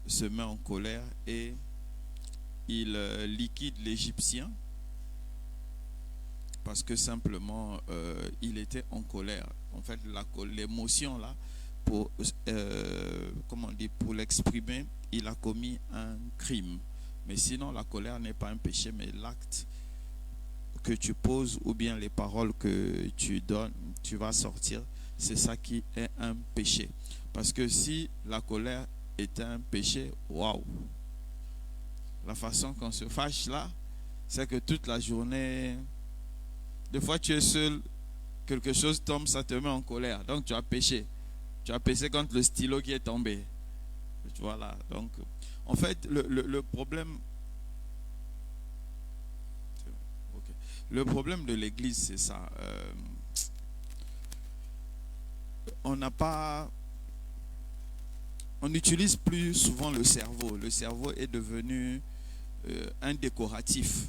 se met en colère et il liquide l'Égyptien parce que simplement il était en colère. En fait, l'émotion là, pour pour l'exprimer, il a commis un crime. Mais sinon, la colère n'est pas un péché, mais l'acte que tu poses ou bien les paroles que tu donnes, tu vas sortir, c'est ça qui est un péché. Parce que si la colère est un péché, waouh! La façon qu'on se fâche là, c'est que toute la journée, des fois tu es seul, quelque chose tombe, ça te met en colère. Donc tu as péché. Tu as péché contre le stylo qui est tombé. Voilà. Donc, en fait, le problème... Okay. Le problème de l'Église, c'est ça. On n'utilise plus souvent le cerveau. Le cerveau est devenu un décoratif.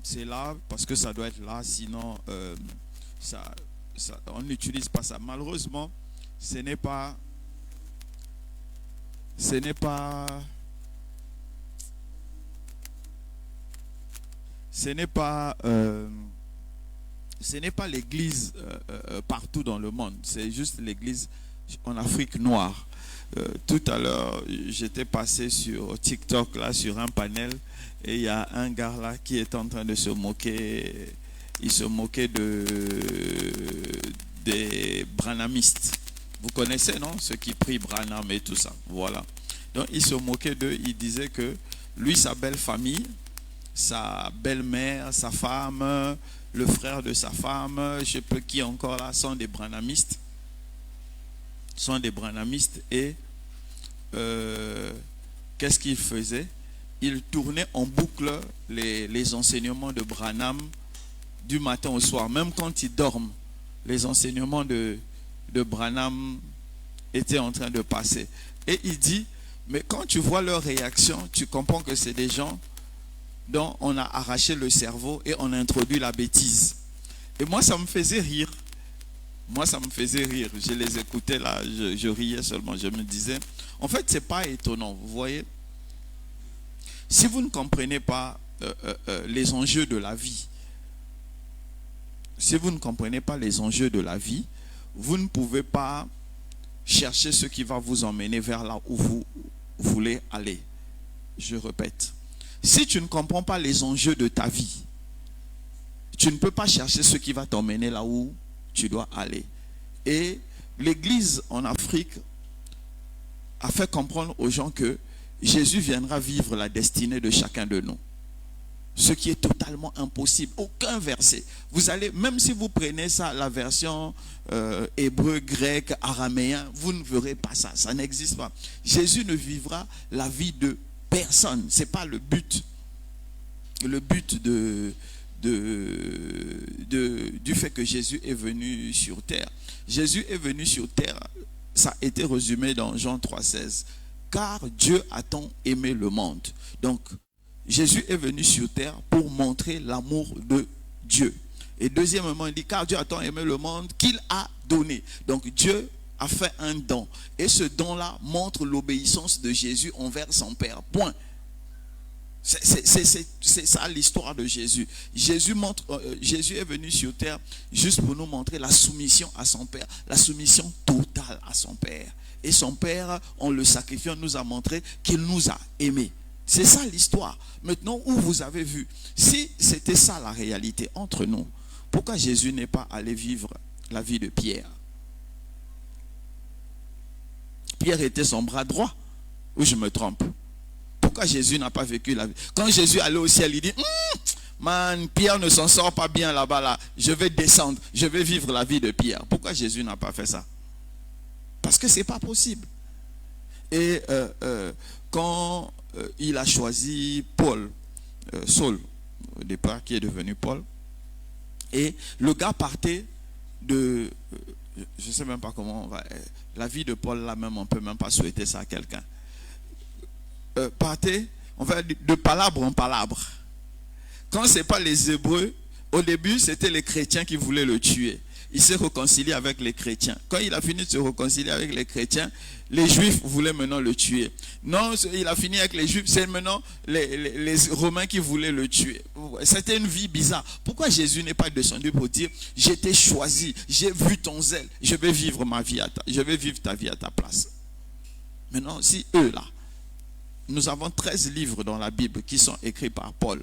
C'est là parce que ça doit être là, sinon on n'utilise pas ça. Malheureusement, ce n'est pas l'Église partout dans le monde. C'est juste l'Église en Afrique noire. Tout à l'heure, j'étais passé sur TikTok, là, sur un panel, et il y a un gars là qui est en train de se moquer. Il se moquait des branhamistes. Vous connaissez, non? Ceux qui prient Branham et tout ça. Voilà. Donc, il se moquait d'eux. Il disait que lui, sa belle famille, sa belle-mère, sa femme, le frère de sa femme, je ne sais pas qui encore là, sont des branhamistes. Et qu'est-ce qu'il faisait? Il tournait en boucle les enseignements de Branham du matin au soir. Même quand ils dorment, les enseignements de Branham étaient en train de passer. Et il dit, mais quand tu vois leur réaction, tu comprends que c'est des gens dont on a arraché le cerveau et on a introduit la bêtise. Et moi, ça me faisait rire. Je les écoutais là, je riais seulement. Je me disais, en fait, c'est pas étonnant. Vous voyez, si vous ne comprenez pas les enjeux de la vie, vous ne pouvez pas chercher ce qui va vous emmener vers là où vous voulez aller. Je répète, si tu ne comprends pas les enjeux de ta vie, tu ne peux pas chercher ce qui va t'emmener là où tu dois aller. Et l'Église en Afrique a fait comprendre aux gens que Jésus viendra vivre la destinée de chacun de nous. Ce qui est totalement impossible. Aucun verset. Vous allez, même si vous prenez ça, la version hébreu, grec, araméen, vous ne verrez pas ça. Ça n'existe pas. Jésus ne vivra la vie de personne. Ce n'est pas le but. Le but du fait que Jésus est venu sur terre. Jésus est venu sur terre, ça a été résumé dans Jean 3,16. Car Dieu a tant aimé le monde. Donc, Jésus est venu sur terre pour montrer l'amour de Dieu. Et deuxièmement, il dit, car Dieu a tant aimé le monde qu'il a donné. Donc, Dieu a fait un don. Et ce don-là montre l'obéissance de Jésus envers son Père. Point. C'est ça l'histoire de Jésus. Jésus est venu sur terre juste pour nous montrer la soumission à son Père, la soumission totale à son Père. Et son Père, en le sacrifiant, nous a montré qu'il nous a aimés. C'est ça l'histoire. Maintenant, où vous avez vu, si c'était ça la réalité entre nous, pourquoi Jésus n'est pas allé vivre la vie de Pierre? Pierre était son bras droit, ou je me trompe? Pourquoi Jésus n'a pas vécu la vie? Quand Jésus allait au ciel, il dit, man, Pierre ne s'en sort pas bien là-bas, là. Je vais descendre, je vais vivre la vie de Pierre. Pourquoi Jésus n'a pas fait ça? Parce que ce n'est pas possible. Et quand il a choisi Paul, Saul, au départ, qui est devenu Paul, et le gars partait de, je ne sais même pas comment on va, la vie de Paul là même, on ne peut même pas souhaiter ça à quelqu'un. Partait, on va dire, de palabre en palabre. Quand ce n'est pas les Hébreux, au début, c'était les chrétiens qui voulaient le tuer. il s'est réconcilié avec les chrétiens. Quand il a fini de se réconcilier avec les chrétiens, les Juifs voulaient maintenant le tuer. Non, il a fini avec les Juifs, c'est maintenant les Romains qui voulaient le tuer. C'était une vie bizarre. Pourquoi Jésus n'est pas descendu pour dire, j'ai été choisi, j'ai vu ton zèle, je vais vivre je vais vivre ta vie à ta place. Maintenant, si eux là, nous avons 13 livres dans la Bible qui sont écrits par Paul.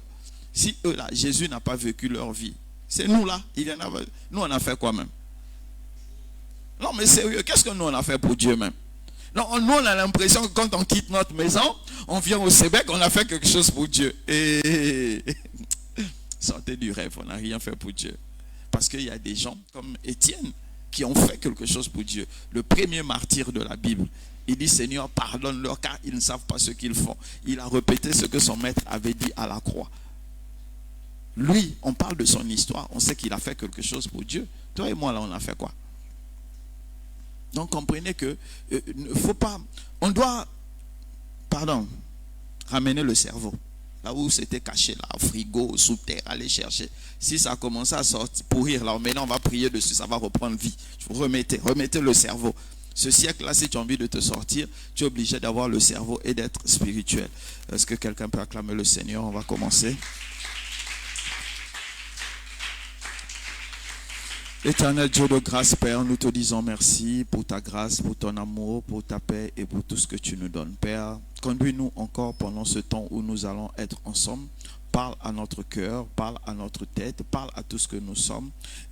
Si eux là, Jésus n'a pas vécu leur vie, c'est nous là, nous on a fait quoi même? Non mais sérieux, qu'est-ce que nous on a fait pour Dieu même? Non, nous on a l'impression que quand on quitte notre maison, on vient au Québec, on a fait quelque chose pour Dieu. Et sortez du rêve, on n'a rien fait pour Dieu. Parce qu'il y a des gens comme Étienne qui ont fait quelque chose pour Dieu. Le premier martyr de la Bible, il dit, Seigneur, pardonne-leur car ils ne savent pas ce qu'ils font. Il a répété ce que son maître avait dit à la croix. Lui, on parle de son histoire, on sait qu'il a fait quelque chose pour Dieu. Toi et moi, là, on a fait quoi? Donc, comprenez que faut pas, on doit, ramener le cerveau. Là où c'était caché, là, au frigo, sous terre, aller chercher. Si ça a commencé à sortir, pourrir, là, maintenant on va prier dessus, ça va reprendre vie. Remettez le cerveau. Ce siècle-là, si tu as envie de te sortir, tu es obligé d'avoir le cerveau et d'être spirituel. Est-ce que quelqu'un peut acclamer le Seigneur? On va commencer. Éternel Dieu de grâce, Père, nous te disons merci pour ta grâce, pour ton amour, pour ta paix et pour tout ce que tu nous donnes. Père, conduis-nous encore pendant ce temps où nous allons être ensemble. Parle à notre cœur, parle à notre tête, parle à tout ce que nous sommes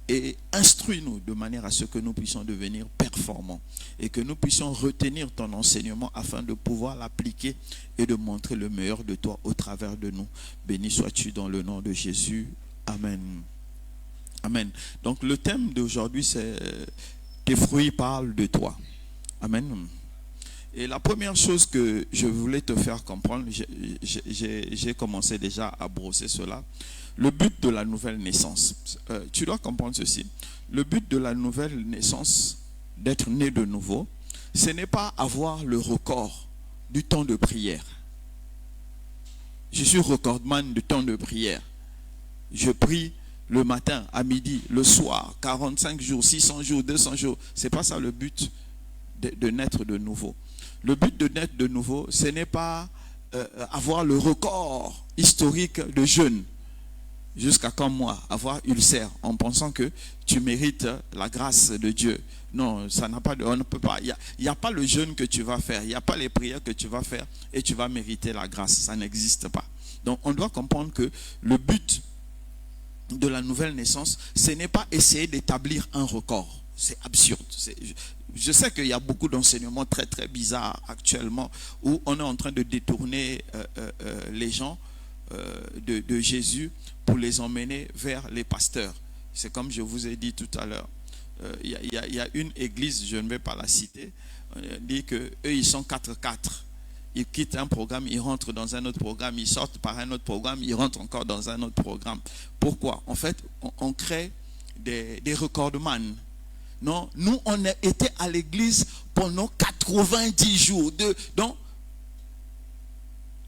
et instruis-nous de manière à ce que nous puissions devenir performants et que nous puissions retenir ton enseignement afin de pouvoir l'appliquer et de montrer le meilleur de toi au travers de nous. Béni sois-tu dans le nom de Jésus. Amen. Amen. Donc le thème d'aujourd'hui c'est tes fruits parlent de toi. Amen. Et la première chose que je voulais te faire comprendre, j'ai commencé déjà à brosser cela. Le but de la nouvelle naissance. Tu dois comprendre ceci. Le but de la nouvelle naissance, d'être né de nouveau, ce n'est pas avoir le record du temps de prière. Je suis recordman du temps de prière. Je prie le matin, à midi, le soir, 45 jours, 600 jours, 200 jours. Ce n'est pas ça le but de naître de nouveau. Le but de naître de nouveau, ce n'est pas avoir le record historique de jeûne. Jusqu'à comme moi, avoir ulcère en pensant que tu mérites la grâce de Dieu. Non, ça n'a pas on ne peut pas. Il n'y a pas le jeûne que tu vas faire. Il n'y a pas les prières que tu vas faire et tu vas mériter la grâce. Ça n'existe pas. Donc on doit comprendre que le but de la nouvelle naissance, ce n'est pas essayer d'établir un record. C'est absurde. Je sais qu'il y a beaucoup d'enseignements très très bizarres actuellement où on est en train de détourner les gens de Jésus pour les emmener vers les pasteurs. C'est comme je vous ai dit tout à l'heure. Il y a une église, je ne vais pas la citer, on dit qu'eux ils sont 4-4. Ils quittent un programme, ils rentrent dans un autre programme, ils sortent par un autre programme, ils rentrent encore dans un autre programme. Pourquoi? En fait, on crée des recordman. Non, nous, on a été à l'église pendant 90 jours. Donc,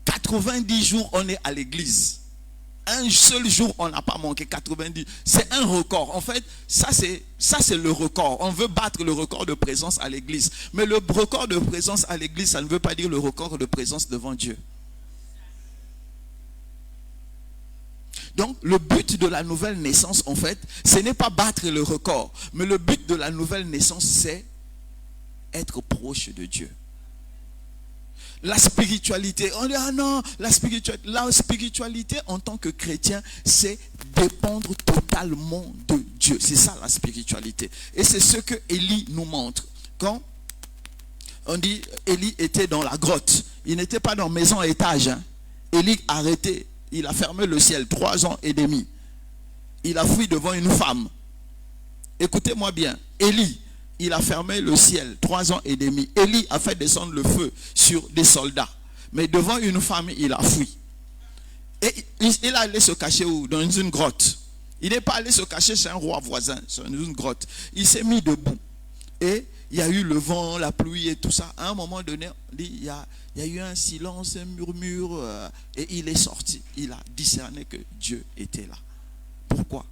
90 jours, on est à l'église. Un seul jour, on n'a pas manqué 90. C'est un record. En fait, ça c'est le record. On veut battre le record de présence à l'église. Mais le record de présence à l'église, ça ne veut pas dire le record de présence devant Dieu. Donc, le but de la nouvelle naissance, en fait, ce n'est pas battre le record. Mais le but de la nouvelle naissance, c'est être proche de Dieu. La spiritualité, on dit, ah non, la spiritualité en tant que chrétien, c'est dépendre totalement de Dieu. C'est ça la spiritualité. Et c'est ce que Élie nous montre. Quand on dit, Élie était dans la grotte. Il n'était pas dans maison à étage. Élie a arrêté. Il a fermé le ciel 3 ans et demi. Il a fui devant une femme. Écoutez-moi bien. Élie, il a fermé le ciel 3 ans et demi. Élie a fait descendre le feu sur des soldats. Mais devant une femme, il a fui. Et il allé se cacher où? Dans une grotte. Il n'est pas allé se cacher chez un roi voisin, dans une grotte. Il s'est mis debout. Et il y a eu le vent, la pluie et tout ça. À un moment donné, il y a eu un silence, un murmure. Et il est sorti. Il a discerné que Dieu était là. Pourquoi?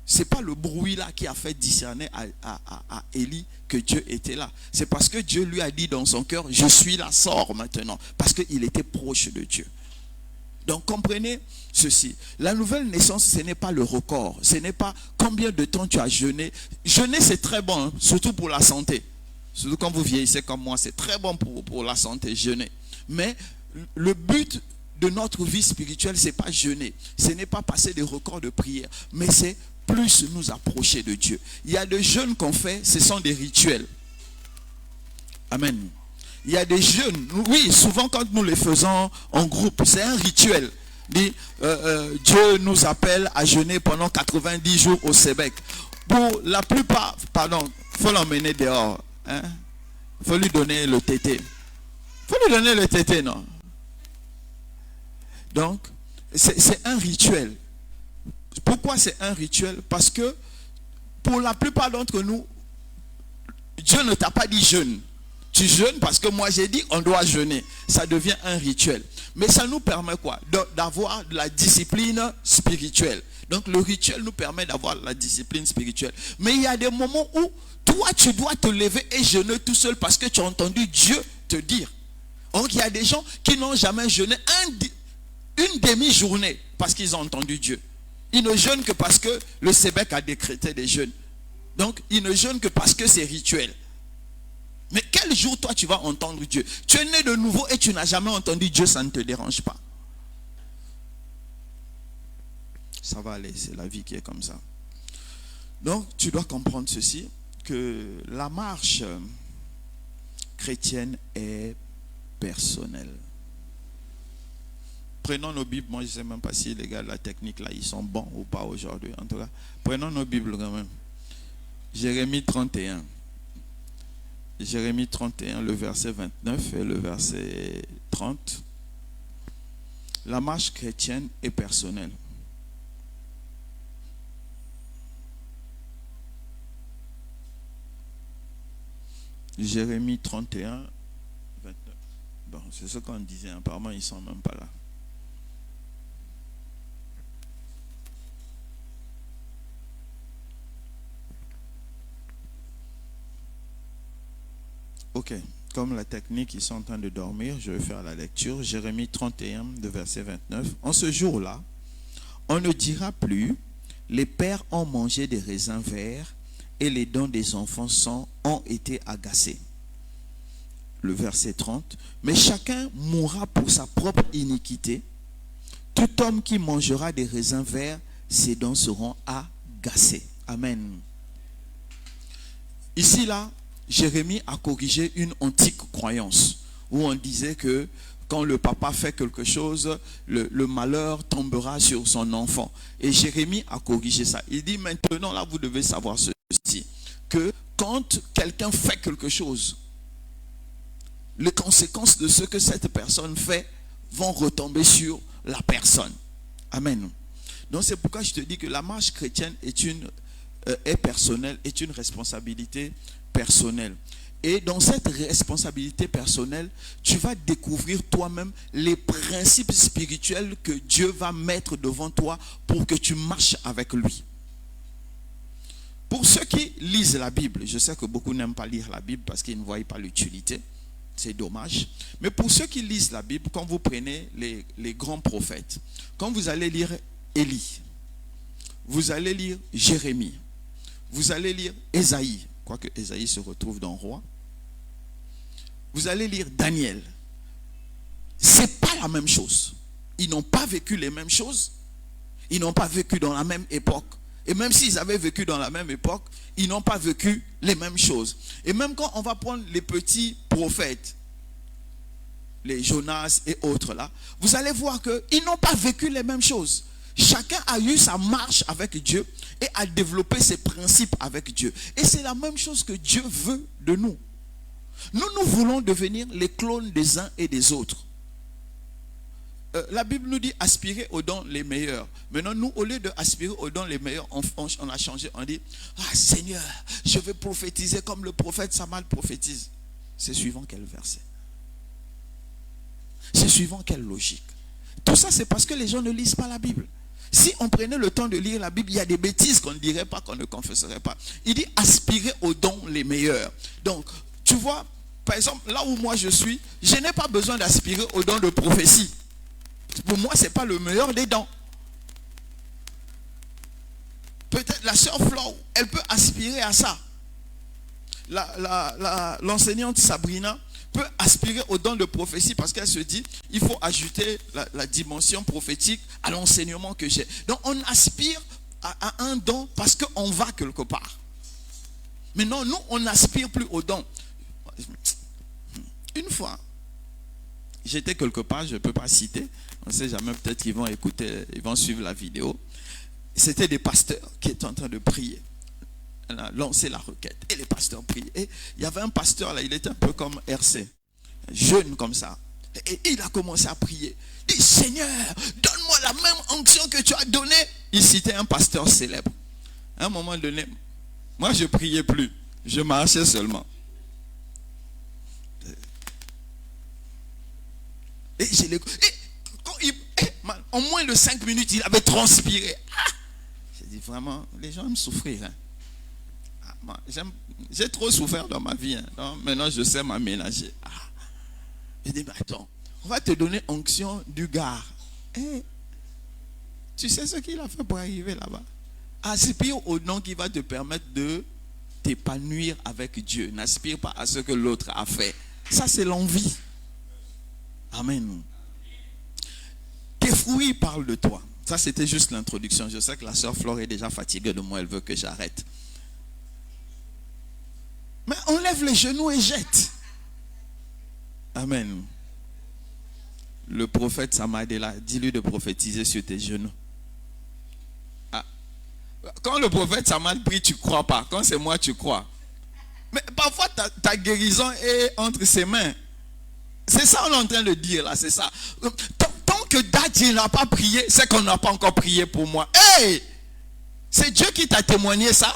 c'est pas le bruit là qui a fait discerner à Élie que Dieu était là. C'est parce que Dieu lui a dit dans son cœur, je suis là, sors maintenant. Parce qu'il était proche de Dieu. Donc comprenez ceci. La nouvelle naissance, ce n'est pas le record. Ce n'est pas combien de temps tu as jeûné. Jeûner, c'est très bon, hein, surtout pour la santé. Surtout quand vous vieillissez comme moi, c'est très bon pour la santé, jeûner. Mais le but de notre vie spirituelle, ce n'est pas jeûner. Ce n'est pas passer des records de prière. Mais c'est plus nous approcher de Dieu. Il y a des jeûnes qu'on fait, ce sont des rituels. Amen. Il y a des jeûnes, oui, souvent quand nous les faisons en groupe, c'est un rituel. Dieu nous appelle à jeûner pendant 90 jours au Sébec. Pour la plupart, pardon, il faut l'emmener dehors. Il faut lui donner le tété. Il faut lui donner le tété, non? Donc, c'est un rituel. Pourquoi c'est un rituel? Parce que pour la plupart d'entre nous, Dieu ne t'a pas dit jeûne. Tu jeûnes parce que moi j'ai dit on doit jeûner. Ça devient un rituel. Mais ça nous permet quoi? D'avoir de la discipline spirituelle. Donc le rituel nous permet d'avoir la discipline spirituelle. Mais il y a des moments où toi tu dois te lever et jeûner tout seul parce que tu as entendu Dieu te dire. Donc il y a des gens qui n'ont jamais jeûné une demi-journée parce qu'ils ont entendu Dieu. Ils ne jeûnent que parce que le Sébec a décrété des jeûnes. Donc ils ne jeûnent que parce que c'est rituel. Mais quel jour toi tu vas entendre Dieu? Tu es né de nouveau et tu n'as jamais entendu Dieu, ça ne te dérange pas. Ça va aller, c'est la vie qui est comme ça. Donc tu dois comprendre ceci, que la marche chrétienne est personnelle. Prenons nos Bibles, moi je ne sais même pas si les gars de la technique là, ils sont bons ou pas aujourd'hui. En tout cas, prenons nos Bibles quand même. Jérémie 31. Jérémie 31, le verset 29 et le verset 30. La marche chrétienne est personnelle. Jérémie 31, 29. Bon, c'est ce qu'on disait, apparemment ils ne sont même pas là. Ok, comme la technique, ils sont en train de dormir, je vais faire la lecture. Jérémie 31, de verset 29. En ce jour-là, on ne dira plus, les pères ont mangé des raisins verts et les dents des enfants ont été agacées. Le verset 30. Mais chacun mourra pour sa propre iniquité. Tout homme qui mangera des raisins verts, ses dents seront agacées. Amen. Ici, là, Jérémie a corrigé une antique croyance où on disait que quand le papa fait quelque chose, le malheur tombera sur son enfant. Et Jérémie a corrigé ça. Il dit maintenant, là, vous devez savoir ceci, que quand quelqu'un fait quelque chose, les conséquences de ce que cette personne fait vont retomber sur la personne. Amen. Donc c'est pourquoi je te dis que la marche chrétienne est personnelle, est une responsabilité personnelle. Et dans cette responsabilité personnelle, tu vas découvrir toi-même les principes spirituels que Dieu va mettre devant toi pour que tu marches avec lui. Pour ceux qui lisent la Bible, je sais que beaucoup n'aiment pas lire la Bible parce qu'ils ne voient pas l'utilité. C'est dommage. Mais pour ceux qui lisent la Bible, quand vous prenez les grands prophètes, quand vous allez lire Élie, vous allez lire Jérémie, vous allez lire Ésaïe, quoique Ésaïe se retrouve dans Roi, vous allez lire Daniel. C'est pas la même chose. Ils n'ont pas vécu les mêmes choses. Ils n'ont pas vécu dans la même époque. Et même s'ils avaient vécu dans la même époque, ils n'ont pas vécu les mêmes choses. Et même quand on va prendre les petits prophètes, les Jonas et autres là, vous allez voir qu'ils n'ont pas vécu les mêmes choses. Chacun a eu sa marche avec Dieu et a développé ses principes avec Dieu. Et c'est la même chose que Dieu veut de nous. Nous voulons devenir les clones des uns et des autres. La Bible nous dit aspirer aux dons les meilleurs. Maintenant, nous, au lieu d'aspirer aux dons les meilleurs, on a changé. On dit, ah Seigneur, je vais prophétiser comme le prophète Samuel prophétise. C'est suivant quel verset? C'est suivant quelle logique? Tout ça, c'est parce que les gens ne lisent pas la Bible. Si on prenait le temps de lire la Bible, il y a des bêtises qu'on ne dirait pas, qu'on ne confesserait pas. Il dit aspirer aux dons les meilleurs. Donc, tu vois, par exemple, là où moi je suis, je n'ai pas besoin d'aspirer aux dons de prophétie. Pour moi, ce n'est pas le meilleur des dons. Peut-être la sœur Flore, elle peut aspirer à ça. L'enseignante Sabrina peut aspirer au don de prophétie parce qu'elle se dit, il faut ajouter la dimension prophétique à l'enseignement que j'ai. Donc on aspire à un don parce qu'on va quelque part. Mais non, nous, on n'aspire plus au don. Une fois, j'étais quelque part, je ne peux pas citer, on ne sait jamais, peut-être qu'ils vont écouter, ils vont suivre la vidéo. C'était des pasteurs qui étaient en train de prier. Elle a lancé la requête et les pasteurs priaient. Et il y avait un pasteur là, il était un peu comme RC, jeune comme ça. Et il a commencé à prier. Il dit, Seigneur, donne-moi la même onction que tu as donnée. Il citait un pasteur célèbre. À un moment donné, moi je ne priais plus, je marchais seulement. Et je l'ai... en moins de 5 minutes, il avait transpiré. J'ai dit vraiment, les gens aiment souffrir. Hein. J'ai trop souffert dans ma vie. Hein. Donc, maintenant, je sais m'aménager. Je dis, mais attends, on va te donner onction du gars. Tu sais ce qu'il a fait pour arriver là-bas? Aspire au nom qui va te permettre de t'épanouir avec Dieu. N'aspire pas à ce que l'autre a fait. Ça, c'est l'envie. Amen. Tes fruits parlent de toi. Ça, c'était juste l'introduction. Je sais que la sœur Flore est déjà fatiguée de moi. Elle veut que j'arrête. Mais on lève les genoux et jette. Amen. Le prophète Samad est là. Dis-lui de prophétiser sur tes genoux. Ah. Quand le prophète Samad prie, tu ne crois pas. Quand c'est moi, tu crois. Mais parfois, ta guérison est entre ses mains. C'est ça qu'on est en train de dire là, c'est ça. Tant que Dadji n'a pas prié, c'est qu'on n'a pas encore prié pour moi. Hey! C'est Dieu qui t'a témoigné ça?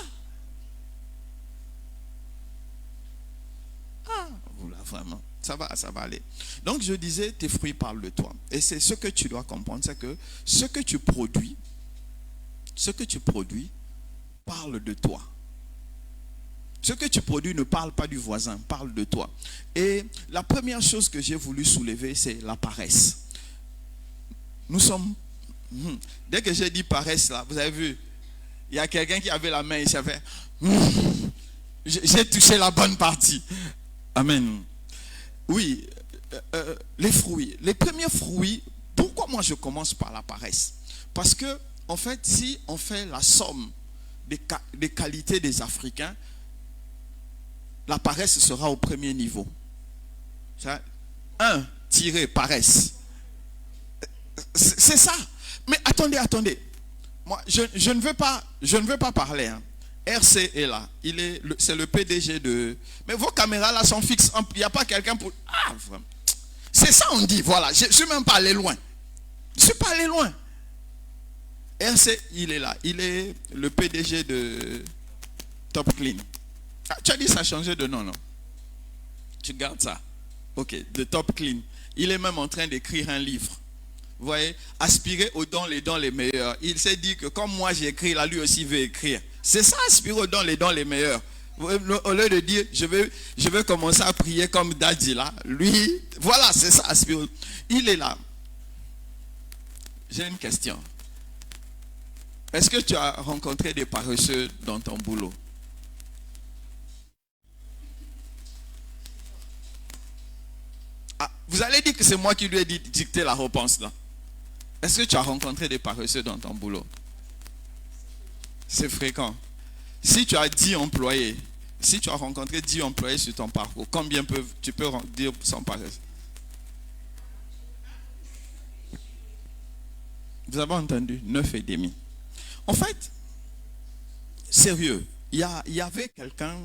Voilà, vraiment. Ça va aller. Donc je disais, tes fruits parlent de toi. Et c'est ce que tu dois comprendre, c'est que ce que tu produis parle de toi. Ce que tu produis ne parle pas du voisin, parle de toi. Et la première chose que j'ai voulu soulever, c'est la paresse. Nous sommes... Dès que j'ai dit paresse, là, vous avez vu, il y a quelqu'un qui avait la main et s'est fait... J'ai touché la bonne partie. Amen. Oui, les fruits. Les premiers fruits, pourquoi moi je commence par la paresse? Parce que, en fait, si on fait la somme des qualités des Africains, la paresse sera au premier niveau. 1 tiré paresse. C'est ça. Mais attendez. Moi, je ne veux pas parler. Hein. RC est là. C'est le PDG de... Mais vos caméras là sont fixes. Il n'y a pas quelqu'un pour... Ah, vraiment. C'est ça on dit. Voilà. Je ne suis même pas allé loin. Je ne suis pas allé loin. RC, il est là. Il est le PDG de Top Clean. Ah, tu as dit ça a changé de nom, non? Tu gardes ça. Ok, de Top Clean. Il est même en train d'écrire un livre. Vous voyez, aspirer aux dons les meilleurs. Il s'est dit que comme moi j'ai écrit, là lui aussi veut écrire. C'est ça, aspirer aux dons les meilleurs. Au lieu de dire, je vais commencer à prier comme Dadji là. Lui, voilà, c'est ça, aspirer. Il est là. J'ai une question. Est-ce que tu as rencontré des paresseux dans ton boulot? Ah, vous allez dire que c'est moi qui lui ai dicté la réponse là. Est-ce que tu as rencontré des paresseux dans ton boulot? C'est fréquent. Si tu as 10 employés, si tu as rencontré 10 employés sur ton parcours, combien tu peux dire sont paresseux? Vous avez entendu? 9,5. En fait, sérieux, il y avait quelqu'un,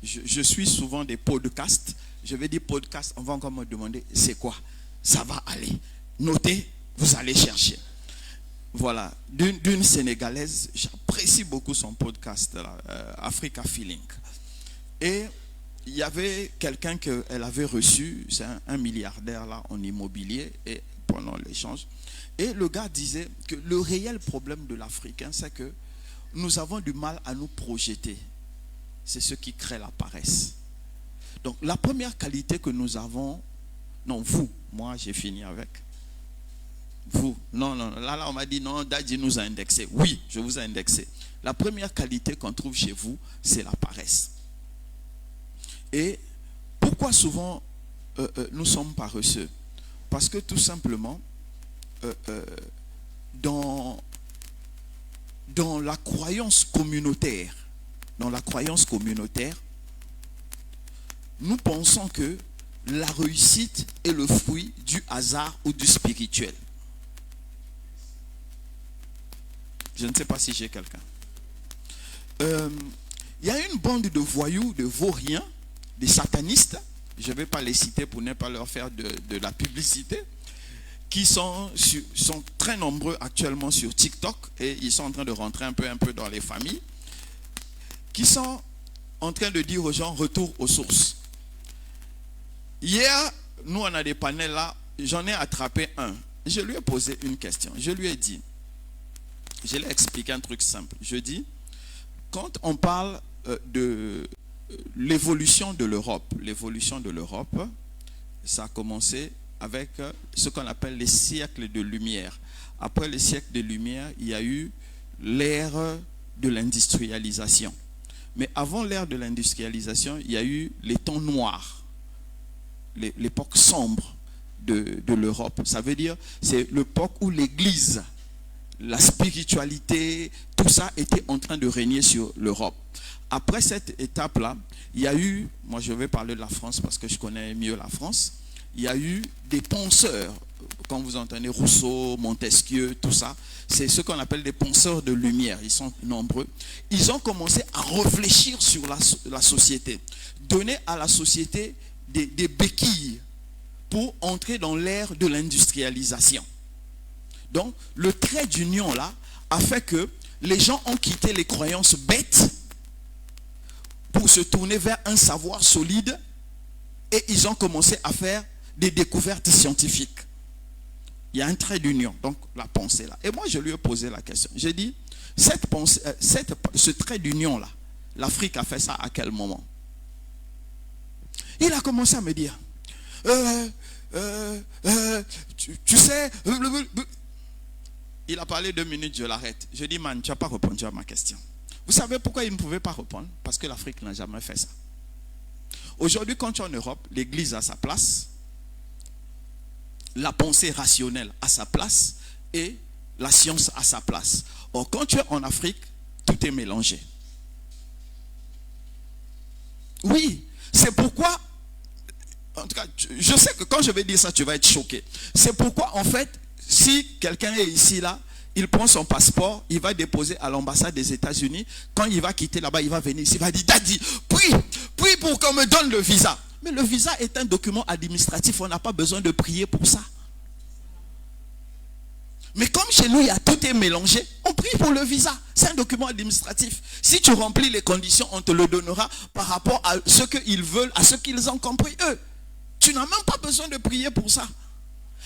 je suis souvent des podcasts, je vais dire podcast, on va encore me demander c'est quoi? Ça va aller. Notez, vous allez chercher. Voilà, d'une Sénégalaise, j'apprécie beaucoup son podcast, là, Africa Feeling. Et il y avait quelqu'un qu'elle avait reçu, c'est un milliardaire là en immobilier, et pendant l'échange. Et le gars disait que le réel problème de l'Africain, c'est que nous avons du mal à nous projeter. C'est ce qui crée la paresse. Donc la première qualité que nous avons, non vous, moi j'ai fini avec. Vous, non, là on m'a dit non, Daddy nous a indexé. Oui, je vous ai indexé. La première qualité qu'on trouve chez vous, c'est la paresse. Et pourquoi souvent nous sommes paresseux? Parce que tout simplement, dans la croyance communautaire, nous pensons que la réussite est le fruit du hasard ou du spirituel. Je ne sais pas si j'ai quelqu'un. Il y a une bande de voyous, de vauriens, des satanistes, je ne vais pas les citer pour ne pas leur faire de la publicité, qui sont très nombreux actuellement sur TikTok, et ils sont en train de rentrer un peu dans les familles, qui sont en train de dire aux gens, retour aux sources. Hier, nous on a des panels là, j'en ai attrapé un. Je lui ai posé une question, je lui ai dit, je lui ai expliqué un truc simple. Je dis, quand on parle de l'évolution de l'Europe, ça a commencé avec ce qu'on appelle les siècles de lumière. Après les siècles de lumière, il y a eu l'ère de l'industrialisation. Mais avant l'ère de l'industrialisation, il y a eu les temps noirs, l'époque sombre de l'Europe. Ça veut dire, c'est l'époque où l'Église, la spiritualité, tout ça était en train de régner sur l'Europe. Après cette étape-là, il y a eu, moi je vais parler de la France parce que je connais mieux la France, il y a eu des penseurs, quand vous entendez Rousseau, Montesquieu, tout ça, c'est ce qu'on appelle des penseurs de lumière, ils sont nombreux. Ils ont commencé à réfléchir sur la société, donner à la société des béquilles pour entrer dans l'ère de l'industrialisation. Donc, le trait d'union là a fait que les gens ont quitté les croyances bêtes pour se tourner vers un savoir solide et ils ont commencé à faire des découvertes scientifiques. Il y a un trait d'union, donc la pensée là. Et moi, je lui ai posé la question. J'ai dit, ce trait d'union là, l'Afrique a fait ça à quel moment? Il a commencé à me dire, tu sais... Il a parlé 2 minutes, je l'arrête. Je dis, man, tu n'as pas répondu à ma question. Vous savez pourquoi il ne pouvait pas répondre? Parce que l'Afrique n'a jamais fait ça. Aujourd'hui, quand tu es en Europe, l'Église a sa place, la pensée rationnelle a sa place et la science a sa place. Or, quand tu es en Afrique, tout est mélangé. Oui, c'est pourquoi, en tout cas, je sais que quand je vais dire ça, tu vas être choqué. C'est pourquoi, en fait, si quelqu'un est ici, là, il prend son passeport, il va déposer à l'ambassade des États-Unis. Quand il va quitter là-bas, il va venir ici, il va dire, Daddy, prie pour qu'on me donne le visa. Mais le visa est un document administratif, on n'a pas besoin de prier pour ça. Mais comme chez nous, il y a tout est mélangé, on prie pour le visa. C'est un document administratif. Si tu remplis les conditions, on te le donnera par rapport à ce qu'ils veulent, à ce qu'ils ont compris eux. Tu n'as même pas besoin de prier pour ça.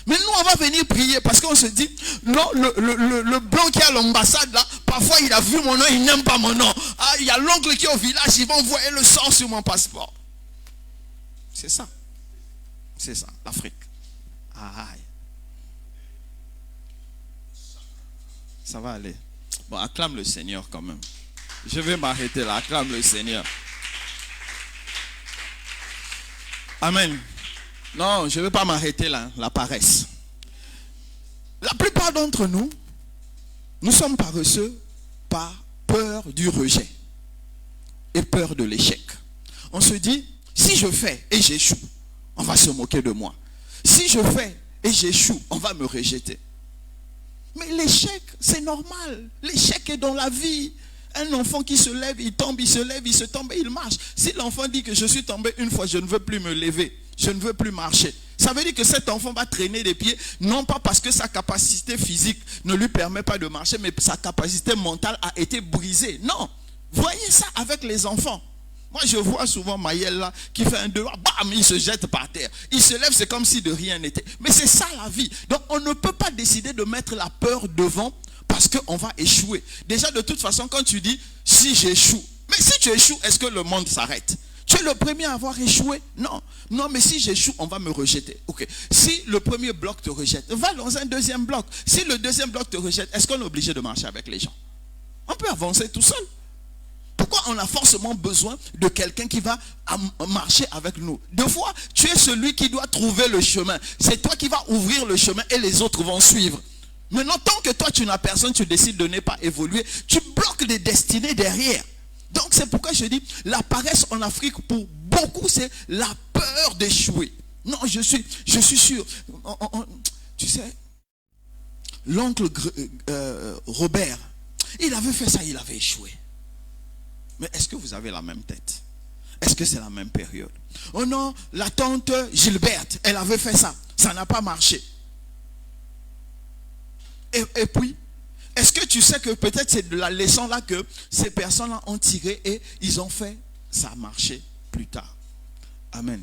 Mais nous, on va venir prier parce qu'on se dit, non, le blanc qui est à l'ambassade là, parfois il a vu mon nom, il n'aime pas mon nom. Ah, il y a l'oncle qui est au village, il va envoyer le sang sur mon passeport. C'est ça. C'est ça, l'Afrique. Aïe. Ça va aller. Bon, acclame le Seigneur quand même. Je vais m'arrêter là, acclame le Seigneur. Amen. Non, je ne vais pas m'arrêter là, la paresse. La plupart d'entre nous, nous sommes paresseux par peur du rejet et peur de l'échec. On se dit, si je fais et j'échoue, on va se moquer de moi. Si je fais et j'échoue, on va me rejeter. Mais l'échec, c'est normal. L'échec est dans la vie. Un enfant qui se lève, il tombe, il se lève, il se tombe et il marche. Si l'enfant dit que je suis tombé une fois, je ne veux plus me lever, je ne veux plus marcher, ça veut dire que cet enfant va traîner des pieds, non pas parce que sa capacité physique ne lui permet pas de marcher, mais sa capacité mentale a été brisée. Non, voyez ça avec les enfants. Moi, je vois souvent Maël là, qui fait un devoir, bam, il se jette par terre. Il se lève, c'est comme si de rien n'était. Mais c'est ça la vie. Donc, on ne peut pas décider de mettre la peur devant parce qu'on va échouer. Déjà, de toute façon, quand tu dis, si j'échoue, mais si tu échoues, est-ce que le monde s'arrête? Tu es le premier à avoir échoué? Non. Non, mais si j'échoue, on va me rejeter. Ok. Si le premier bloc te rejette, va dans un deuxième bloc. Si le deuxième bloc te rejette, est-ce qu'on est obligé de marcher avec les gens? On peut avancer tout seul. Pourquoi on a forcément besoin de quelqu'un qui va marcher avec nous? Deux fois, tu es celui qui doit trouver le chemin. C'est toi qui vas ouvrir le chemin et les autres vont suivre. Maintenant, tant que toi tu n'as personne, tu décides de ne pas évoluer, tu bloques des destinées derrière. Donc c'est pourquoi je dis, la paresse en Afrique pour beaucoup c'est la peur d'échouer. Non, je suis sûr. Tu sais, l'oncle Robert, il avait fait ça, il avait échoué. Mais est-ce que vous avez la même tête? Est-ce que c'est la même période? Oh non, la tante Gilberte, elle avait fait ça. Ça n'a pas marché. Et puis, est-ce que tu sais que peut-être c'est de la leçon là que ces personnes-là ont tiré et ils ont fait, ça a marché plus tard. Amen.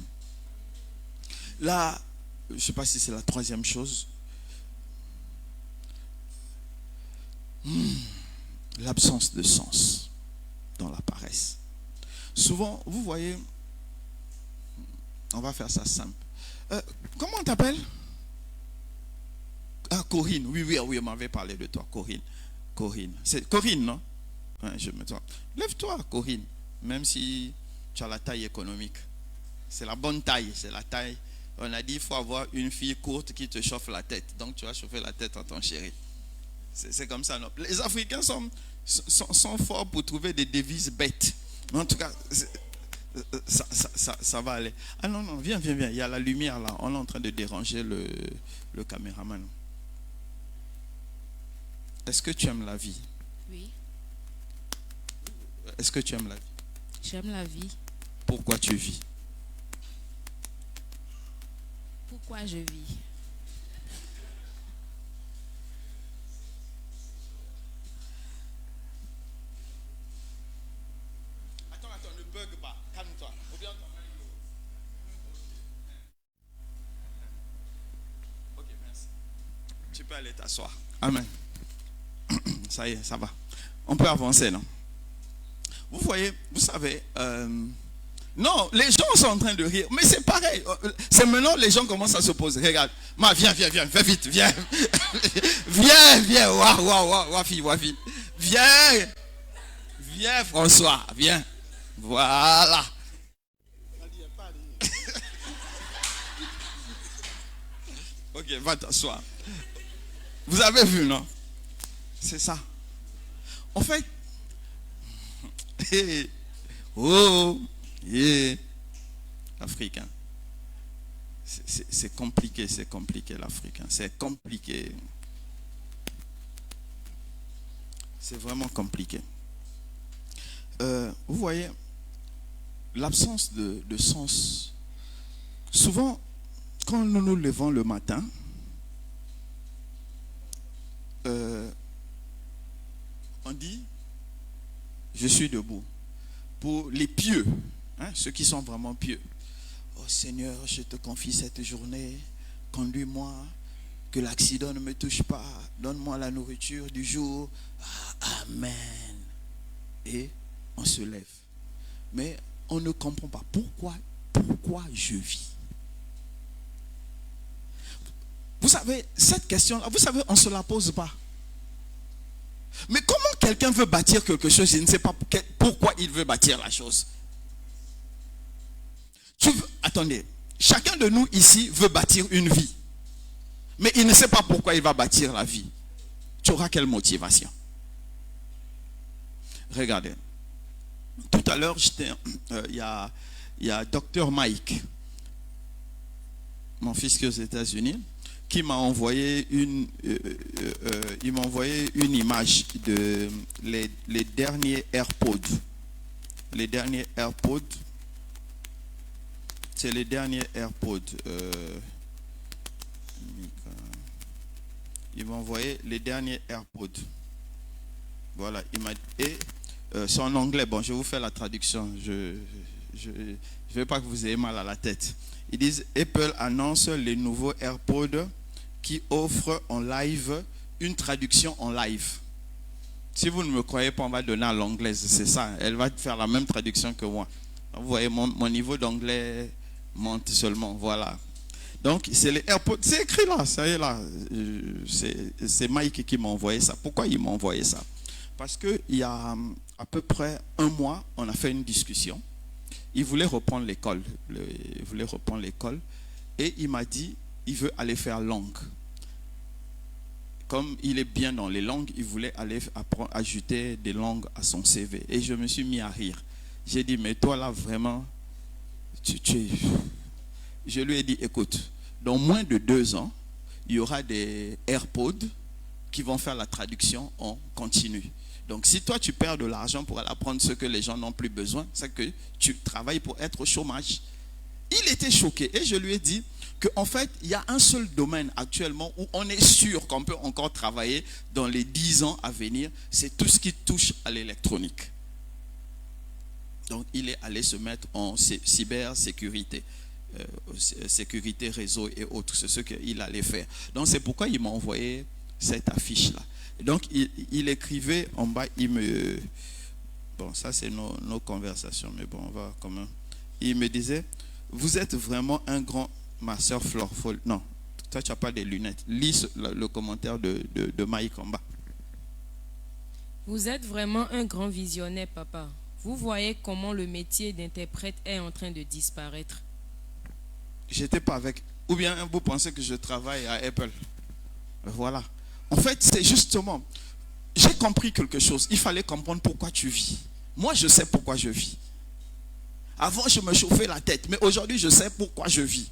Là, je ne sais pas si c'est la troisième chose. L'absence de sens dans la paresse. Souvent, vous voyez, on va faire ça simple. Comment on t'appelle? Ah, Corinne. Oui, on m'avait parlé de toi, Corinne. C'est Corinne, non? Ouais, je me trompe. Lève-toi, Corinne. Même si tu as la taille économique. C'est la bonne taille, c'est la taille. On a dit qu'il faut avoir une fille courte qui te chauffe la tête. Donc tu vas chauffer la tête à ton chéri. C'est comme ça, non? Les Africains sont forts pour trouver des devises bêtes. En tout cas, ça va aller. Ah non, viens. Il y a la lumière là. On est en train de déranger le caméraman. Est-ce que tu aimes la vie? Oui. Est-ce que tu aimes la vie? J'aime la vie. Pourquoi tu vis? Pourquoi je vis? Attends, ne bug pas. Calme-toi. Ok, merci. Tu peux aller t'asseoir. Amen. Ça y est, ça va. On peut avancer, non? Vous voyez, vous savez, non, les gens sont en train de rire, mais c'est pareil. C'est maintenant les gens commencent à se poser. Regarde, viens, fais vite, viens. Viens, wafi. Viens, François, viens. Voilà. Ok, va t'asseoir. Vous avez vu, non? C'est ça. En fait, Africain. C'est compliqué l'Africain. C'est compliqué. C'est vraiment compliqué. Vous voyez, l'absence de sens. Souvent, quand nous nous levons le matin, on dit, je suis debout. Pour les pieux, ceux qui sont vraiment pieux. Oh Seigneur, je te confie cette journée. Conduis-moi, que l'accident ne me touche pas. Donne-moi la nourriture du jour. Amen. Et on se lève. Mais on ne comprend pas pourquoi je vis. Vous savez, cette question-là, on ne se la pose pas. Mais comment quelqu'un veut bâtir quelque chose, il ne sait pas pourquoi il veut bâtir la chose. Attendez, chacun de nous ici veut bâtir une vie. Mais il ne sait pas pourquoi il va bâtir la vie. Tu auras quelle motivation? Regardez. Tout à l'heure, il y a Dr Mike, mon fils qui est aux États-Unis, qui m'a envoyé une image de les derniers AirPods. Les derniers AirPods. C'est les derniers AirPods. Il m'a envoyé les derniers AirPods. Voilà, C'est en anglais. Bon, je vous fais la traduction. Je veux pas que vous ayez mal à la tête. Ils disent Apple annonce les nouveaux AirPods qui offrent en live une traduction en live. Si vous ne me croyez pas, on va donner à l'anglaise. C'est ça. Elle va faire la même traduction que moi. Vous voyez, mon niveau d'anglais monte seulement. Voilà. Donc, c'est les AirPods. C'est écrit là. Ça y est là. C'est Mike qui m'a envoyé ça. Pourquoi il m'a envoyé ça? Parce qu'il y a à peu près un mois, on a fait une discussion. Il voulait reprendre l'école. Et il m'a dit, il veut aller faire langue. Comme il est bien dans les langues, il voulait aller ajouter des langues à son CV. Et je me suis mis à rire. J'ai dit, mais toi là, vraiment, Je lui ai dit, écoute, dans moins de 2 ans, il y aura des AirPods qui vont faire la traduction en continu. Donc, si toi, tu perds de l'argent pour aller apprendre ce que les gens n'ont plus besoin, c'est que tu travailles pour être au chômage. Il était choqué et je lui ai dit qu'en fait, il y a un seul domaine actuellement où on est sûr qu'on peut encore travailler dans les 10 ans à venir, c'est tout ce qui touche à l'électronique. Donc, il est allé se mettre en cybersécurité, sécurité réseau et autres. C'est ce qu'il allait faire. Donc, c'est pourquoi il m'a envoyé cette affiche-là. Donc, il écrivait en bas, bon, ça c'est nos conversations, mais bon, on va quand même. Il me disait, vous êtes vraiment un grand, ma soeur Flore, non, toi tu n'as pas des lunettes. Lis le commentaire de Mike en bas. Vous êtes vraiment un grand visionnaire, papa. Vous voyez comment le métier d'interprète est en train de disparaître. J'étais pas avec. Ou bien vous pensez que je travaille à Apple. Voilà. En fait, c'est justement, j'ai compris quelque chose. Il fallait comprendre pourquoi tu vis. Moi, je sais pourquoi je vis. Avant, je me chauffais la tête, mais aujourd'hui, je sais pourquoi je vis.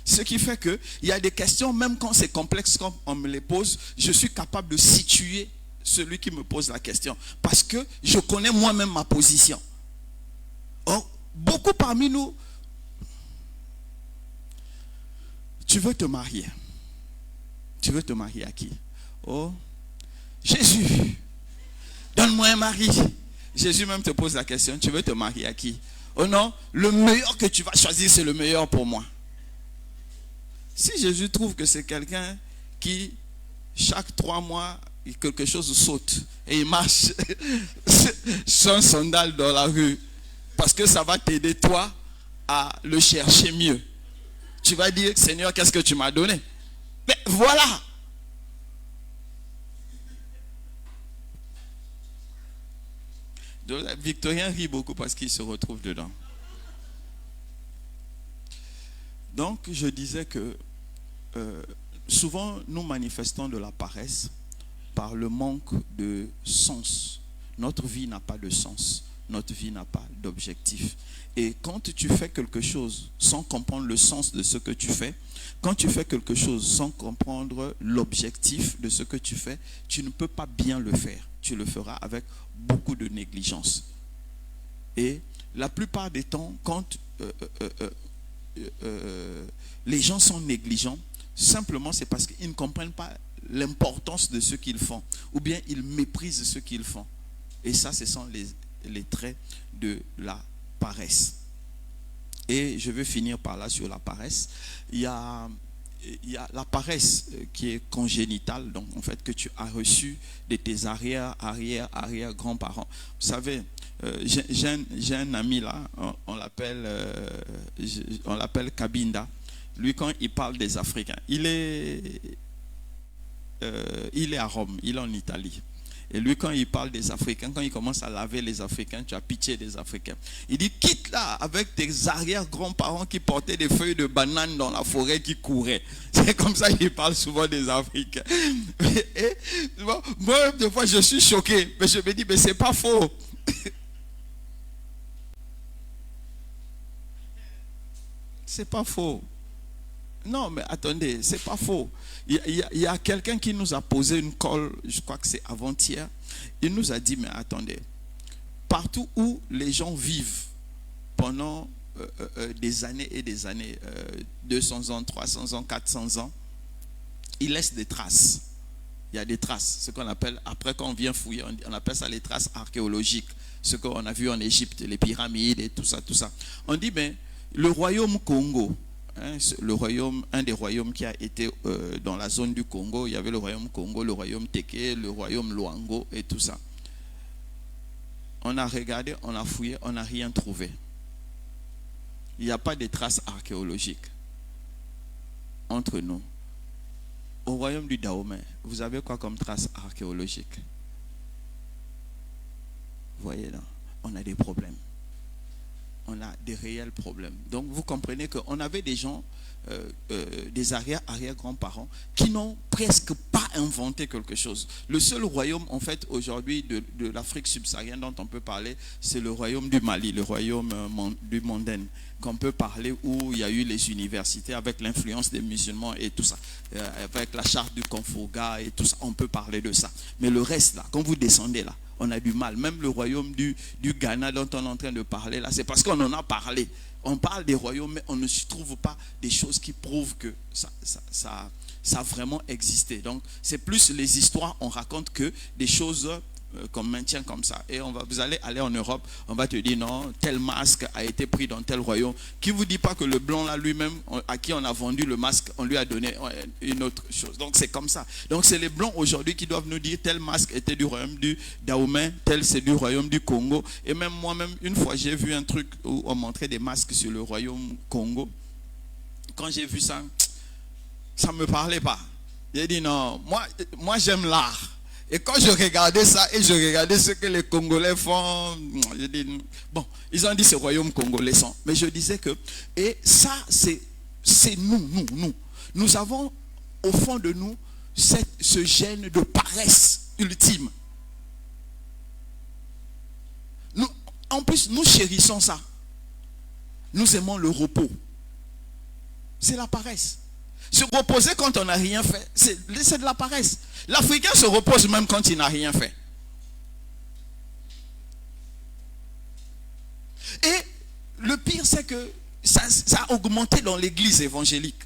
Ce qui fait qu'il y a des questions, même quand c'est complexe, quand on me les pose, je suis capable de situer celui qui me pose la question. Parce que je connais moi-même ma position. Or, beaucoup parmi nous, tu veux te marier. Tu veux te marier à qui? Oh, Jésus, donne-moi un mari. Jésus même te pose la question, tu veux te marier à qui? Oh non, le meilleur que tu vas choisir, c'est le meilleur pour moi. Si Jésus trouve que c'est quelqu'un qui, chaque 3 mois, quelque chose saute et il marche sans sandales dans la rue, parce que ça va t'aider toi à le chercher mieux. Tu vas dire, Seigneur, qu'est-ce que tu m'as donné? Mais voilà. Victorien rit beaucoup parce qu'il se retrouve dedans. Donc, je disais que souvent, nous manifestons de la paresse par le manque de sens. Notre vie n'a pas de sens. Notre vie n'a pas d'objectif. Et quand tu fais quelque chose sans comprendre le sens de ce que tu fais, quand tu fais quelque chose sans comprendre l'objectif de ce que tu fais, tu ne peux pas bien le faire. Tu le feras avec beaucoup de négligence. Et la plupart des temps, quand les gens sont négligents, simplement c'est parce qu'ils ne comprennent pas l'importance de ce qu'ils font, ou bien ils méprisent ce qu'ils font. Et ça, ce sont les traits de la paresse. Et je vais finir par là sur la paresse. Il y a la paresse qui est congénitale, donc en fait que tu as reçu de tes arrière grands-parents. Vous savez, j'ai un ami là, on l'appelle Kabinda. Lui, quand il parle des Africains, il est à Rome, il est en Italie. Et lui, quand il parle des Africains, quand il commence à laver les Africains, tu as pitié des Africains. Il dit, quitte là avec tes arrière-grands-parents qui portaient des feuilles de banane dans la forêt qui couraient. C'est comme ça qu'il parle souvent des Africains. Et moi, des fois, je suis choqué. Mais je me dis, mais c'est pas faux. C'est pas faux. Non, mais attendez, c'est pas faux. Il y a quelqu'un qui nous a posé une colle, je crois que c'est avant-hier. Il nous a dit, mais attendez, partout où les gens vivent pendant des années et des années, 200 ans, 300 ans, 400 ans, ils laissent des traces. Il y a des traces, ce qu'on appelle, après quand on vient fouiller, on appelle ça les traces archéologiques. ce qu'on a vu en Égypte, les pyramides et tout ça, tout ça. On dit, mais le royaume Congo, un des royaumes qui a été dans la zone du Congo, il y avait le royaume Congo, le royaume Téké, le royaume Luango et tout ça. On a regardé, on a fouillé, on n'a rien trouvé. Il n'y a pas de traces archéologiques entre nous. Au royaume du Dahomey, vous avez quoi comme traces archéologiques? Vous voyez là, on a des problèmes. On a des réels problèmes. Donc vous comprenez qu'on avait des gens, des arrière-grands-parents, qui n'ont presque pas inventé quelque chose. Le seul royaume en fait aujourd'hui de l'Afrique subsaharienne dont on peut parler, c'est le royaume du Mali, le royaume du Mandeng, qu'on peut parler, où il y a eu les universités avec l'influence des musulmans et tout ça, avec la charte du Confuga et tout ça, on peut parler de ça. Mais le reste là, quand vous descendez là, on a du mal. Même le royaume du Ghana dont on est en train de parler là, c'est parce qu'on en a parlé. On parle des royaumes, mais on ne se trouve pas des choses qui prouvent que ça a vraiment existé. Donc, c'est plus les histoires, on raconte que des choses qu'on maintient comme ça. Et vous allez aller en Europe, on va te dire non, tel masque a été pris dans tel royaume. Qui ne vous dit pas que le blanc là lui-même, à qui on a vendu le masque, on lui a donné une autre chose. Donc c'est comme ça. Donc c'est les blancs aujourd'hui qui doivent nous dire tel masque était du royaume du Dahomey, tel c'est du royaume du Congo. Et même moi-même, une fois j'ai vu un truc où on montrait des masques sur le royaume Congo. Quand j'ai vu ça, ça ne me parlait pas. J'ai dit non, moi j'aime l'art. Et quand je regardais ça et je regardais ce que les Congolais font, je dis, bon, ils ont dit c'est royaume congolais. Mais je disais que, et ça c'est nous. Nous avons au fond de nous ce gène de paresse ultime. En plus, nous chérissons ça. Nous aimons le repos. C'est la paresse. Se reposer quand on n'a rien fait, c'est de la paresse. L'Africain se repose même quand il n'a rien fait. Et le pire, c'est que ça a augmenté dans l'église évangélique.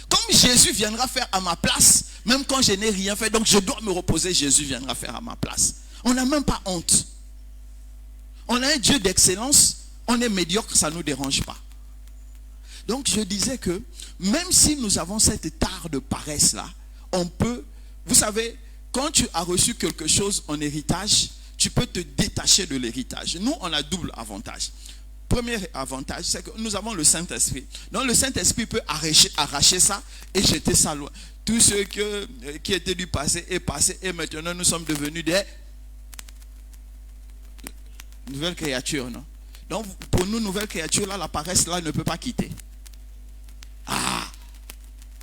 Comme Jésus viendra faire à ma place, même quand je n'ai rien fait, donc je dois me reposer, Jésus viendra faire à ma place. On n'a même pas honte. On a un Dieu d'excellence, on est médiocre, ça ne nous dérange pas. Donc je disais que même si nous avons cette tare de paresse là, on peut, vous savez, quand tu as reçu quelque chose en héritage, tu peux te détacher de l'héritage. Nous, on a double avantage. Premier avantage, c'est que nous avons le Saint-Esprit. Donc le Saint-Esprit peut arracher ça et jeter ça loin. Tout ce qui était du passé est passé et maintenant nous sommes devenus des nouvelles créatures. Non? Donc pour nous, nouvelles créatures, là, la paresse là ne peut pas quitter.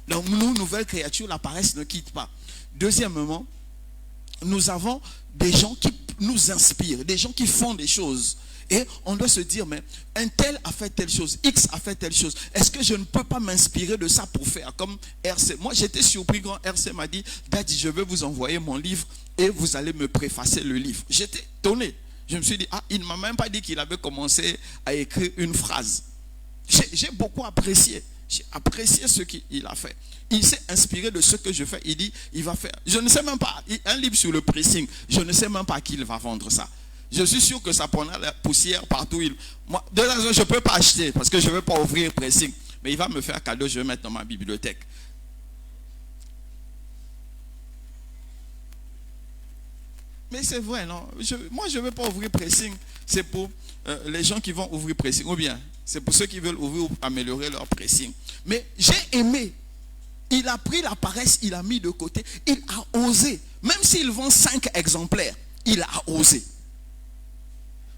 Donc nous, nouvelles créatures, la paresse ne quitte pas. Deuxièmement, nous avons des gens qui nous inspirent, des gens qui font des choses. Et on doit se dire, mais un tel a fait telle chose, X a fait telle chose. Est-ce que je ne peux pas m'inspirer de ça pour faire comme RC? Moi, j'étais surpris quand RC m'a dit, Daddy, je vais vous envoyer mon livre et vous allez me préfacer le livre. J'étais étonné. Je me suis dit, il ne m'a même pas dit qu'il avait commencé à écrire une phrase. J'ai beaucoup apprécié. J'ai apprécié ce qu'il a fait. Il s'est inspiré de ce que je fais. Il dit, il va faire. Je ne sais même pas, un livre sur le pressing, je ne sais même pas qui il va vendre ça. Je suis sûr que ça prendra la poussière partout. Moi, de la raison, je ne peux pas acheter parce que je ne veux pas ouvrir pressing. Mais il va me faire cadeau, je vais mettre dans ma bibliothèque. Mais c'est vrai, non? Moi, je ne veux pas ouvrir pressing. C'est pour les gens qui vont ouvrir pressing. Ou bien, c'est pour ceux qui veulent ouvrir ou améliorer leur pressing. Mais j'ai aimé. Il a pris la paresse, il a mis de côté. Il a osé. Même s'ils vendent 5 exemplaires, il a osé.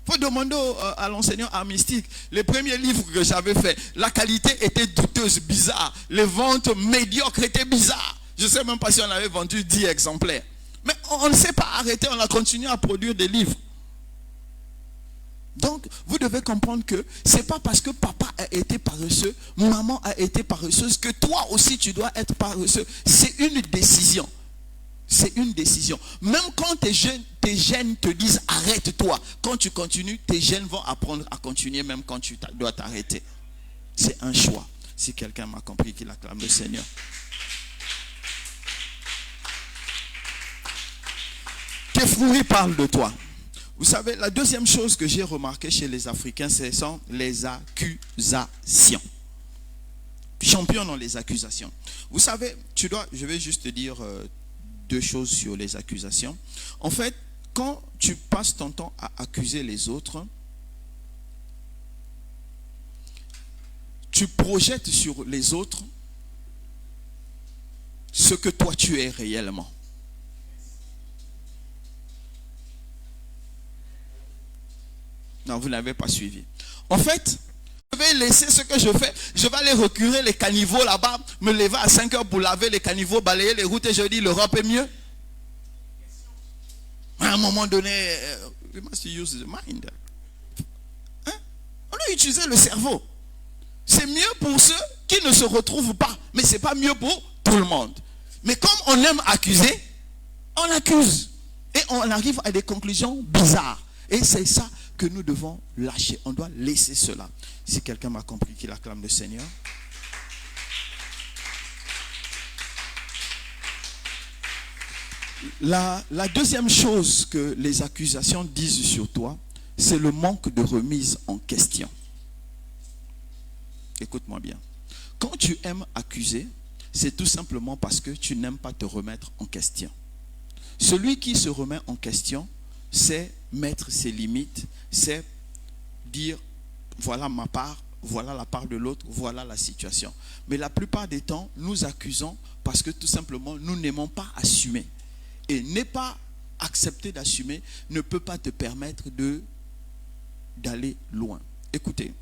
Il faut demander à l'enseignant armistique. Les premiers livres que j'avais faits, la qualité était douteuse, bizarre. Les ventes médiocres étaient bizarres. Je ne sais même pas si on avait vendu 10 exemplaires. Mais on ne s'est pas arrêté, on a continué à produire des livres. Donc, vous devez comprendre que ce n'est pas parce que papa a été paresseux, maman a été paresseuse, que toi aussi tu dois être paresseux. C'est une décision. C'est une décision. Même quand tes gènes te disent arrête-toi, quand tu continues, tes gènes vont apprendre à continuer même quand tu dois t'arrêter. C'est un choix. Si quelqu'un m'a compris, qu'il acclame le Seigneur. Tes fruits parlent de toi. Vous savez, la deuxième chose que j'ai remarqué chez les Africains, ce sont les accusations. Champion dans les accusations. Vous savez, je vais juste te dire deux choses sur les accusations. En fait, quand tu passes ton temps à accuser les autres, tu projettes sur les autres ce que toi tu es réellement. Non, vous n'avez pas suivi. En fait, je vais laisser ce que je fais. Je vais aller recurer les caniveaux là-bas, me lever à 5 heures pour laver les caniveaux, balayer les routes et je dis l'Europe est mieux. À un moment donné, we must use the mind. Hein? On doit utiliser le cerveau. C'est mieux pour ceux qui ne se retrouvent pas, mais ce n'est pas mieux pour tout le monde. Mais comme on aime accuser, on accuse. Et on arrive à des conclusions bizarres. Et c'est ça que nous devons lâcher. On doit laisser cela. Si quelqu'un m'a compris, qu'il acclame le Seigneur. La deuxième chose que les accusations disent sur toi, c'est le manque de remise en question. Écoute-moi bien. Quand tu aimes accuser, c'est tout simplement parce que tu n'aimes pas te remettre en question. Celui qui se remet en question, c'est mettre ses limites, c'est dire voilà ma part, voilà la part de l'autre, voilà la situation. Mais la plupart des temps, nous accusons parce que tout simplement nous n'aimons pas assumer. Et ne pas accepter d'assumer ne peut pas te permettre d'aller loin. Écoutez,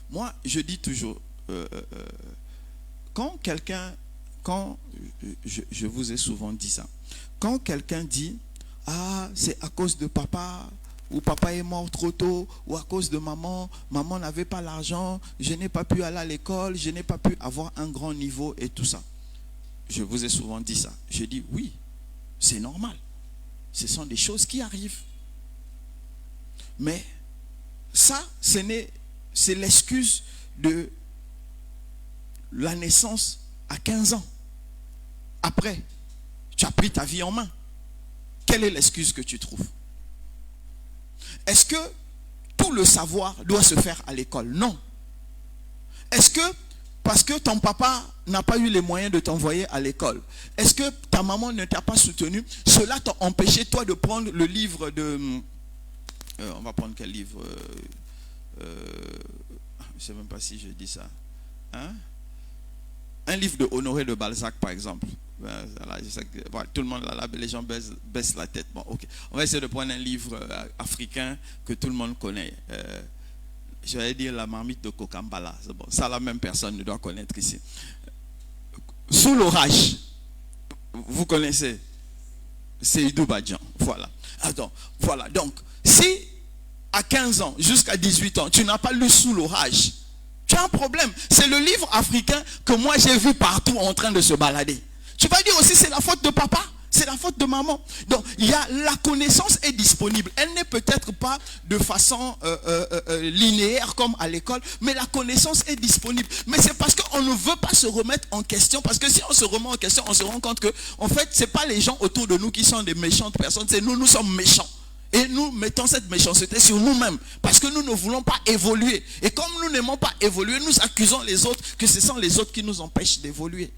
moi je dis toujours, quand je vous ai souvent dit ça, quand quelqu'un dit ah, c'est à cause de papa, ou papa est mort trop tôt, ou à cause de maman, maman n'avait pas l'argent, je n'ai pas pu aller à l'école, je n'ai pas pu avoir un grand niveau et tout ça. Je vous ai souvent dit ça. Je dis oui, c'est normal. Ce sont des choses qui arrivent. Mais ça, c'est l'excuse de la naissance à 15 ans. Après, tu as pris ta vie en main. Quelle est l'excuse que tu trouves? Est-ce que tout le savoir doit se faire à l'école? Non. Est-ce que parce que ton papa n'a pas eu les moyens de t'envoyer à l'école, est-ce que ta maman ne t'a pas soutenu, cela t'a empêché toi de prendre le livre de... on va prendre quel livre? Je ne sais même pas si je dis ça. Hein? Un livre de Honoré de Balzac, par exemple. Voilà, je sais que, voilà, tout le monde là, les gens baissent la tête. Bon, ok. On va essayer de prendre un livre africain que tout le monde connaît. Je vais dire La marmite de Kokambala. Bon, ça, la même personne ne doit connaître ici. Sous l'orage. Vous connaissez? Seydou Badjan. Voilà. Attends, voilà. Donc, si à 15 ans jusqu'à 18 ans, tu n'as pas lu Sous l'orage, tu as un problème. C'est le livre africain que moi j'ai vu partout en train de se balader. Tu vas dire aussi c'est la faute de papa, c'est la faute de maman. Donc la connaissance est disponible. Elle n'est peut-être pas de façon linéaire comme à l'école, mais la connaissance est disponible. Mais c'est parce qu'on ne veut pas se remettre en question. Parce que si on se remet en question, on se rend compte que en fait, ce n'est pas les gens autour de nous qui sont des méchantes personnes, c'est nous sommes méchants. Et nous mettons cette méchanceté sur nous-mêmes parce que nous ne voulons pas évoluer. Et comme nous n'aimons pas évoluer, nous accusons les autres que ce sont les autres qui nous empêchent d'évoluer.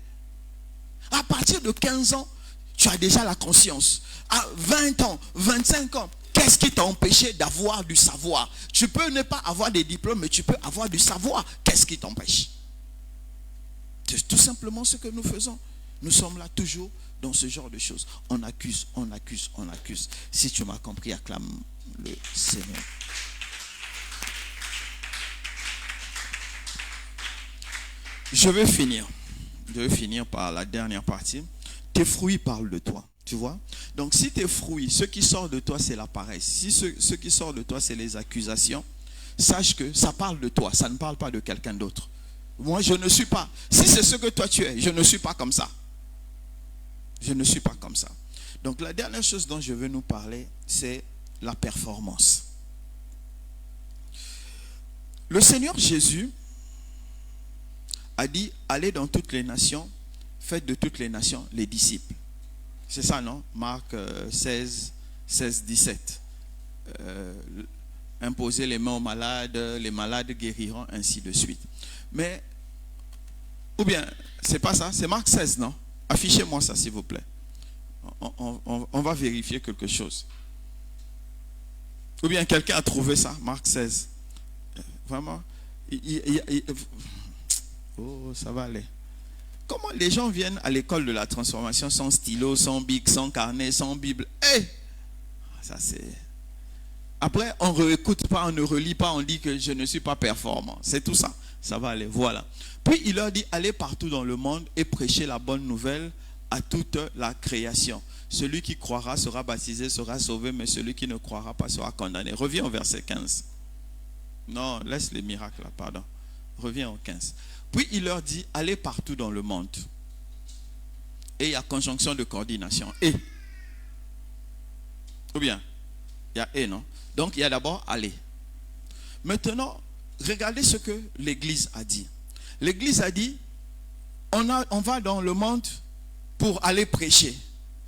À partir de 15 ans, tu as déjà la conscience. À 20 ans, 25 ans, qu'est-ce qui t'a empêché d'avoir du savoir? Tu peux ne pas avoir des diplômes, mais tu peux avoir du savoir. Qu'est-ce qui t'empêche? C'est tout simplement ce que nous faisons. Nous sommes là toujours dans ce genre de choses. On accuse, on accuse, on accuse. Si tu m'as compris, acclame le Seigneur. Je vais finir par la dernière partie. Tes fruits parlent de toi. Tu vois? Donc si tes fruits, ce qui sort de toi, c'est la paresse. Si ce qui sort de toi, c'est les accusations, sache que ça parle de toi. Ça ne parle pas de quelqu'un d'autre. Moi, je ne suis pas. Si c'est ce que toi tu es, je ne suis pas comme ça. Je ne suis pas comme ça. Donc la dernière chose dont je veux nous parler, c'est la performance. Le Seigneur Jésus a dit, allez dans toutes les nations, faites de toutes les nations les disciples. C'est ça, non? Marc 16, 17. imposer les mains aux malades, les malades guériront, ainsi de suite. Mais, ou bien, c'est pas ça, c'est Marc 16, non? Affichez-moi ça, s'il vous plaît. On va vérifier quelque chose. Ou bien quelqu'un a trouvé ça, Marc 16. Vraiment, oh, ça va aller. Comment les gens viennent à l'école de la transformation sans stylo, sans bic, sans carnet, sans Bible? Ça c'est... Après, on ne réécoute pas, on ne relit pas, on dit que je ne suis pas performant. C'est tout ça. Ça va aller, voilà. Puis il leur dit, allez partout dans le monde et prêchez la bonne nouvelle à toute la création. Celui qui croira sera baptisé, sera sauvé, mais celui qui ne croira pas sera condamné. Reviens au verset 15. Non, laisse les miracles là, pardon. Reviens au 15. Puis il leur dit, allez partout dans le monde. Et il y a conjonction de coordination. Et. Ou bien, il y a et, non? Donc il y a d'abord aller. Maintenant, regardez ce que l'Église a dit. L'Église a dit, on va dans le monde pour aller prêcher.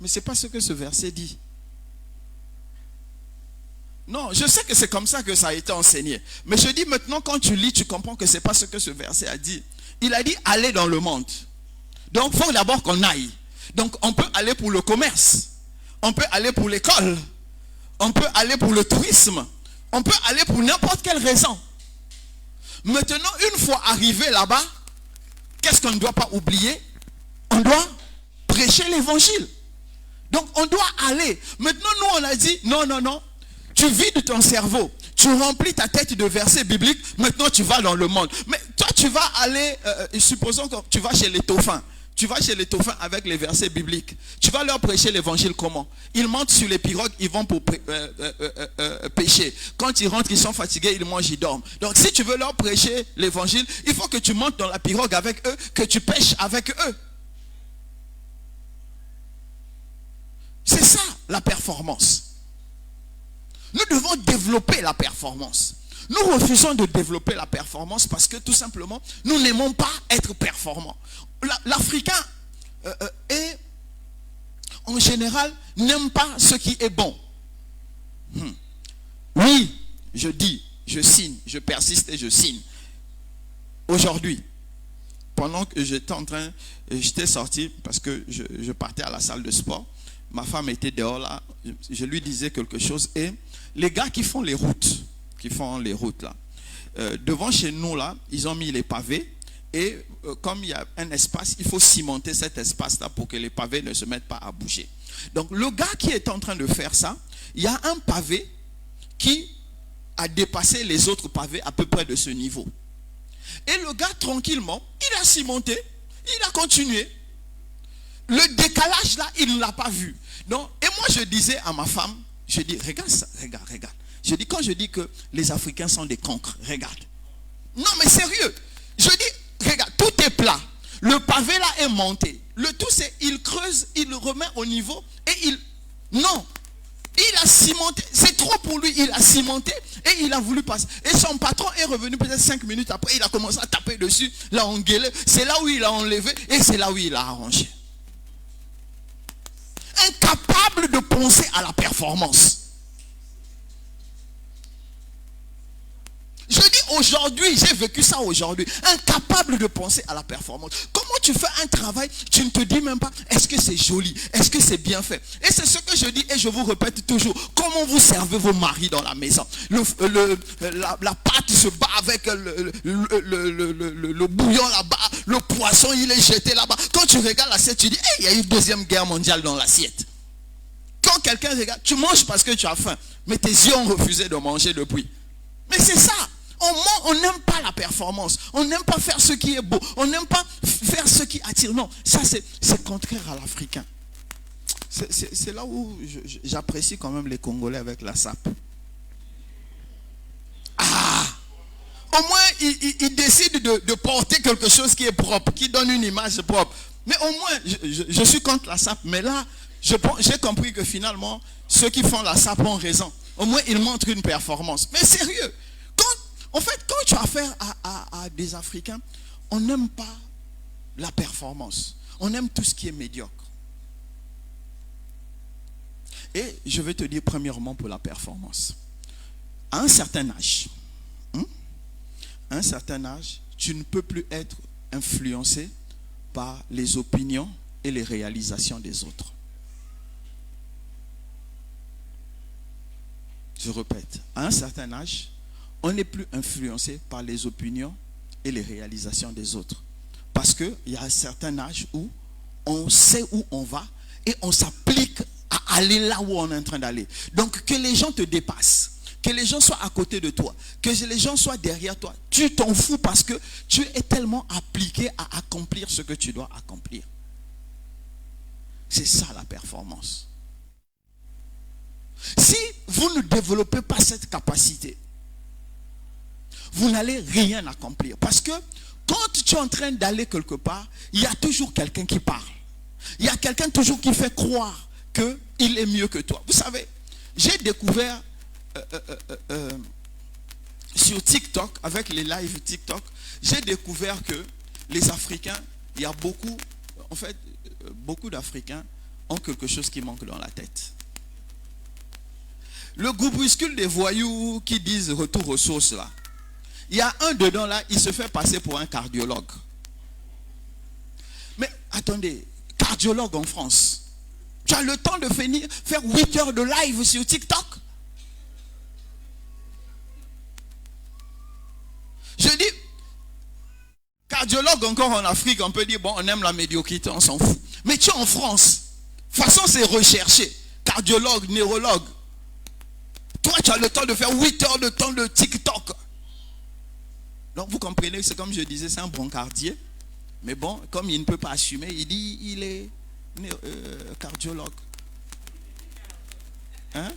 Mais ce n'est pas ce que ce verset dit. Non, je sais que c'est comme ça que ça a été enseigné. Mais je dis maintenant, quand tu lis, tu comprends que ce n'est pas ce que ce verset a dit. Il a dit aller dans le monde. Donc, il faut d'abord qu'on aille. Donc, on peut aller pour le commerce. On peut aller pour l'école. On peut aller pour le tourisme. On peut aller pour n'importe quelle raison. Maintenant, une fois arrivé là-bas, qu'est-ce qu'on ne doit pas oublier? On doit prêcher l'évangile. Donc, on doit aller. Maintenant, nous, on a dit, non, non, non. Tu vides ton cerveau. Tu remplis ta tête de versets bibliques. Maintenant, tu vas dans le monde. Mais toi, tu vas aller, supposons que tu vas chez les Tauphins. Tu vas chez les Tauphins avec les versets bibliques. Tu vas leur prêcher l'évangile comment? Ils montent sur les pirogues, ils vont pour pêcher. Quand ils rentrent, ils sont fatigués, ils mangent, ils dorment. Donc si tu veux leur prêcher l'évangile, il faut que tu montes dans la pirogue avec eux, que tu pêches avec eux. C'est ça la performance. Nous devons développer la performance. Nous refusons de développer la performance parce que tout simplement, nous n'aimons pas être performants. L'Africain en général, n'aime pas ce qui est bon. Oui, je dis, je signe, je persiste et je signe. Aujourd'hui, pendant que j'étais sorti parce que je partais à la salle de sport, ma femme était dehors là, je lui disais quelque chose et les gars qui font les routes là, devant chez nous là, ils ont mis les pavés et comme il y a un espace, il faut cimenter cet espace là pour que les pavés ne se mettent pas à bouger. Donc le gars qui est en train de faire ça, il y a un pavé qui a dépassé les autres pavés à peu près de ce niveau. Et le gars tranquillement, il a cimenté, il a continué. Le décalage là, il ne l'a pas vu. Donc, et moi je disais à ma femme, je dis, regarde ça, regarde. Je dis, quand je dis que les Africains sont des cancres, regarde. Non mais sérieux, je dis, regarde, tout est plat. Le pavé là est monté. Le tout c'est, il creuse, il le remet au niveau et non, il a cimenté, c'est trop pour lui, il a cimenté et il a voulu passer. Et son patron est revenu peut-être 5 minutes après, il a commencé à taper dessus, l'a engueulé, c'est là où il a enlevé et c'est là où il a arrangé. Incapable de penser à la performance. Je dis aujourd'hui, j'ai vécu ça aujourd'hui, incapable de penser à la performance. Comment tu fais un travail, tu ne te dis même pas, est-ce que c'est joli, est-ce que c'est bien fait? Et c'est ce que je dis et je vous répète toujours, comment vous servez vos maris dans la maison? La pâte se bat avec le bouillon là-bas, le poisson il est jeté là-bas. Quand tu regardes l'assiette, tu dis, hey, il y a eu 2e guerre mondiale dans l'assiette. Quand quelqu'un regarde, tu manges parce que tu as faim, mais tes yeux ont refusé de manger depuis. Mais c'est ça. On n'aime pas la performance. On n'aime pas faire ce qui est beau. On n'aime pas faire ce qui attire. Non, ça c'est contraire à l'Africain. C'est là où j'apprécie quand même les Congolais avec la SAP. Ah! Au moins, ils décident de porter quelque chose qui est propre, qui donne une image propre. Mais au moins, je suis contre la SAP. Mais là, j'ai compris que finalement, ceux qui font la SAP ont raison. Au moins, ils montrent une performance. Mais sérieux, en fait, quand tu as affaire à des Africains, on n'aime pas la performance. On aime tout ce qui est médiocre. Et je vais te dire premièrement pour la performance. À un certain âge, à un certain âge, tu ne peux plus être influencé par les opinions et les réalisations des autres. Je répète, à un certain âge, on n'est plus influencé par les opinions et les réalisations des autres. Parce qu'il y a un certain âge où on sait où on va et on s'applique à aller là où on est en train d'aller. Donc que les gens te dépassent, que les gens soient à côté de toi, que les gens soient derrière toi, tu t'en fous parce que tu es tellement appliqué à accomplir ce que tu dois accomplir. C'est ça la performance. Si vous ne développez pas cette capacité, vous n'allez rien accomplir. Parce que quand tu es en train d'aller quelque part, il y a toujours quelqu'un qui parle. Il y a quelqu'un toujours qui fait croire qu'il est mieux que toi. Vous savez, j'ai découvert sur TikTok, avec les lives TikTok, j'ai découvert que les Africains, il y a beaucoup, en fait, beaucoup d'Africains ont quelque chose qui manque dans la tête. Le groupuscule des voyous qui disent retour aux sources là, il y a un dedans là, il se fait passer pour un cardiologue. Mais attendez, cardiologue en France, tu as le temps de faire 8 heures de live sur TikTok? Je dis, cardiologue encore en Afrique, on peut dire, bon, on aime la médiocrité, on s'en fout. Mais tu es en France, de toute façon c'est recherché, cardiologue, neurologue. Toi, tu as le temps de faire 8 heures de temps de TikTok. Donc vous comprenez, c'est comme je disais, c'est un brancardier. Mais bon, comme il ne peut pas assumer, il dit il est cardiologue. Hein?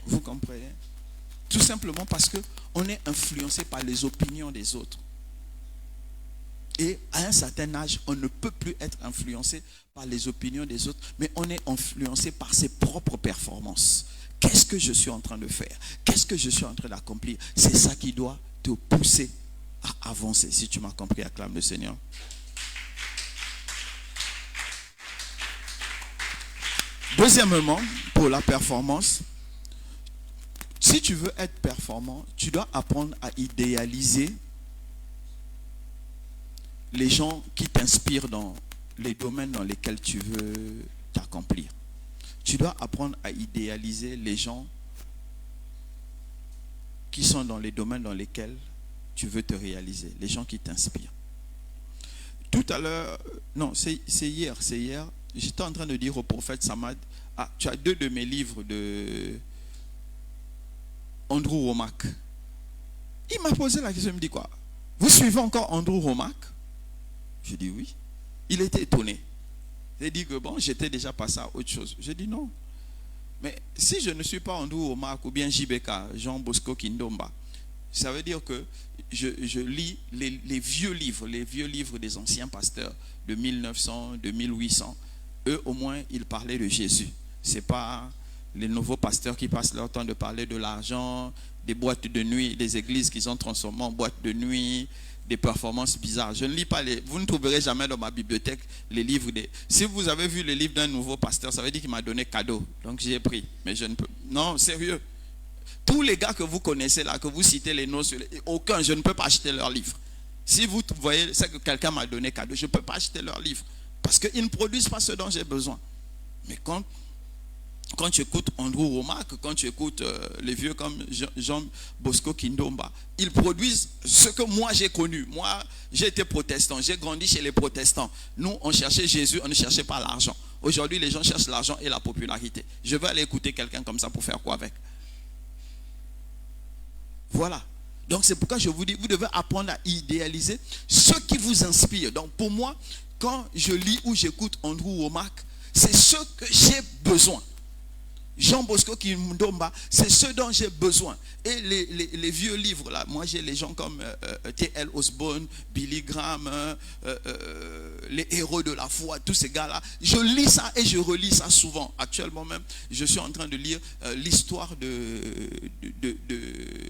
Vous comprenez? Tout simplement parce qu'on est influencé par les opinions des autres. Et à un certain âge, on ne peut plus être influencé par les opinions des autres, mais on est influencé par ses propres performances. Qu'est-ce que je suis en train de faire? Qu'est-ce que je suis en train d'accomplir? C'est ça qui doit te pousser à avancer. Si tu m'as compris, acclame le Seigneur. Deuxièmement, pour la performance, si tu veux être performant, tu dois apprendre à idéaliser les gens qui t'inspirent dans les domaines dans lesquels tu veux t'accomplir. Tu dois apprendre à idéaliser les gens qui sont dans les domaines dans lesquels tu veux te réaliser, les gens qui t'inspirent. Tout à l'heure, non, c'est hier, j'étais en train de dire au prophète Samad, tu as 2 de mes livres de Andrew Wommack. Il m'a posé la question, il me dit quoi? Vous suivez encore Andrew Wommack? Je dis oui. Il était étonné. Il dit que bon, j'étais déjà passé à autre chose. Je dis non. Mais si je ne suis pas Andrew Wommack ou bien JBK, Jean Bosco Kindomba, ça veut dire que je lis les vieux livres des anciens pasteurs de 1900, de 1800. Eux, au moins, ils parlaient de Jésus. Ce n'est pas les nouveaux pasteurs qui passent leur temps de parler de l'argent, des boîtes de nuit, des églises qu'ils ont transformées en boîtes de nuit, des performances bizarres. Je ne lis pas vous ne trouverez jamais dans ma bibliothèque les livres des... Si vous avez vu les livres d'un nouveau pasteur, ça veut dire qu'il m'a donné cadeau. Donc j'ai pris. Mais je ne peux... Non, sérieux. Tous les gars que vous connaissez là, que vous citez les noms, aucun, je ne peux pas acheter leurs livres. Si vous voyez, c'est que quelqu'un m'a donné cadeau, je ne peux pas acheter leurs livres. Parce qu'ils ne produisent pas ce dont j'ai besoin. Mais quand tu écoutes Andrew Wommack, quand tu écoutes les vieux comme Jean Bosco Kindomba, ils produisent ce que moi j'ai connu. Moi, j'ai été protestant, j'ai grandi chez les protestants. Nous, on cherchait Jésus, on ne cherchait pas l'argent. Aujourd'hui, les gens cherchent l'argent et la popularité. Je vais aller écouter quelqu'un comme ça pour faire quoi avec? Voilà. Donc c'est pourquoi je vous dis, vous devez apprendre à idéaliser ce qui vous inspire. Donc pour moi, quand je lis ou j'écoute Andrew Wommack, c'est ce que j'ai besoin. Jean Bosco Kindomba, c'est ce dont j'ai besoin. Et les vieux livres là, moi j'ai les gens comme T.L. Osborne, Billy Graham, les héros de la foi, tous ces gars-là. Je lis ça et je relis ça souvent. Actuellement même, je suis en train de lire l'histoire de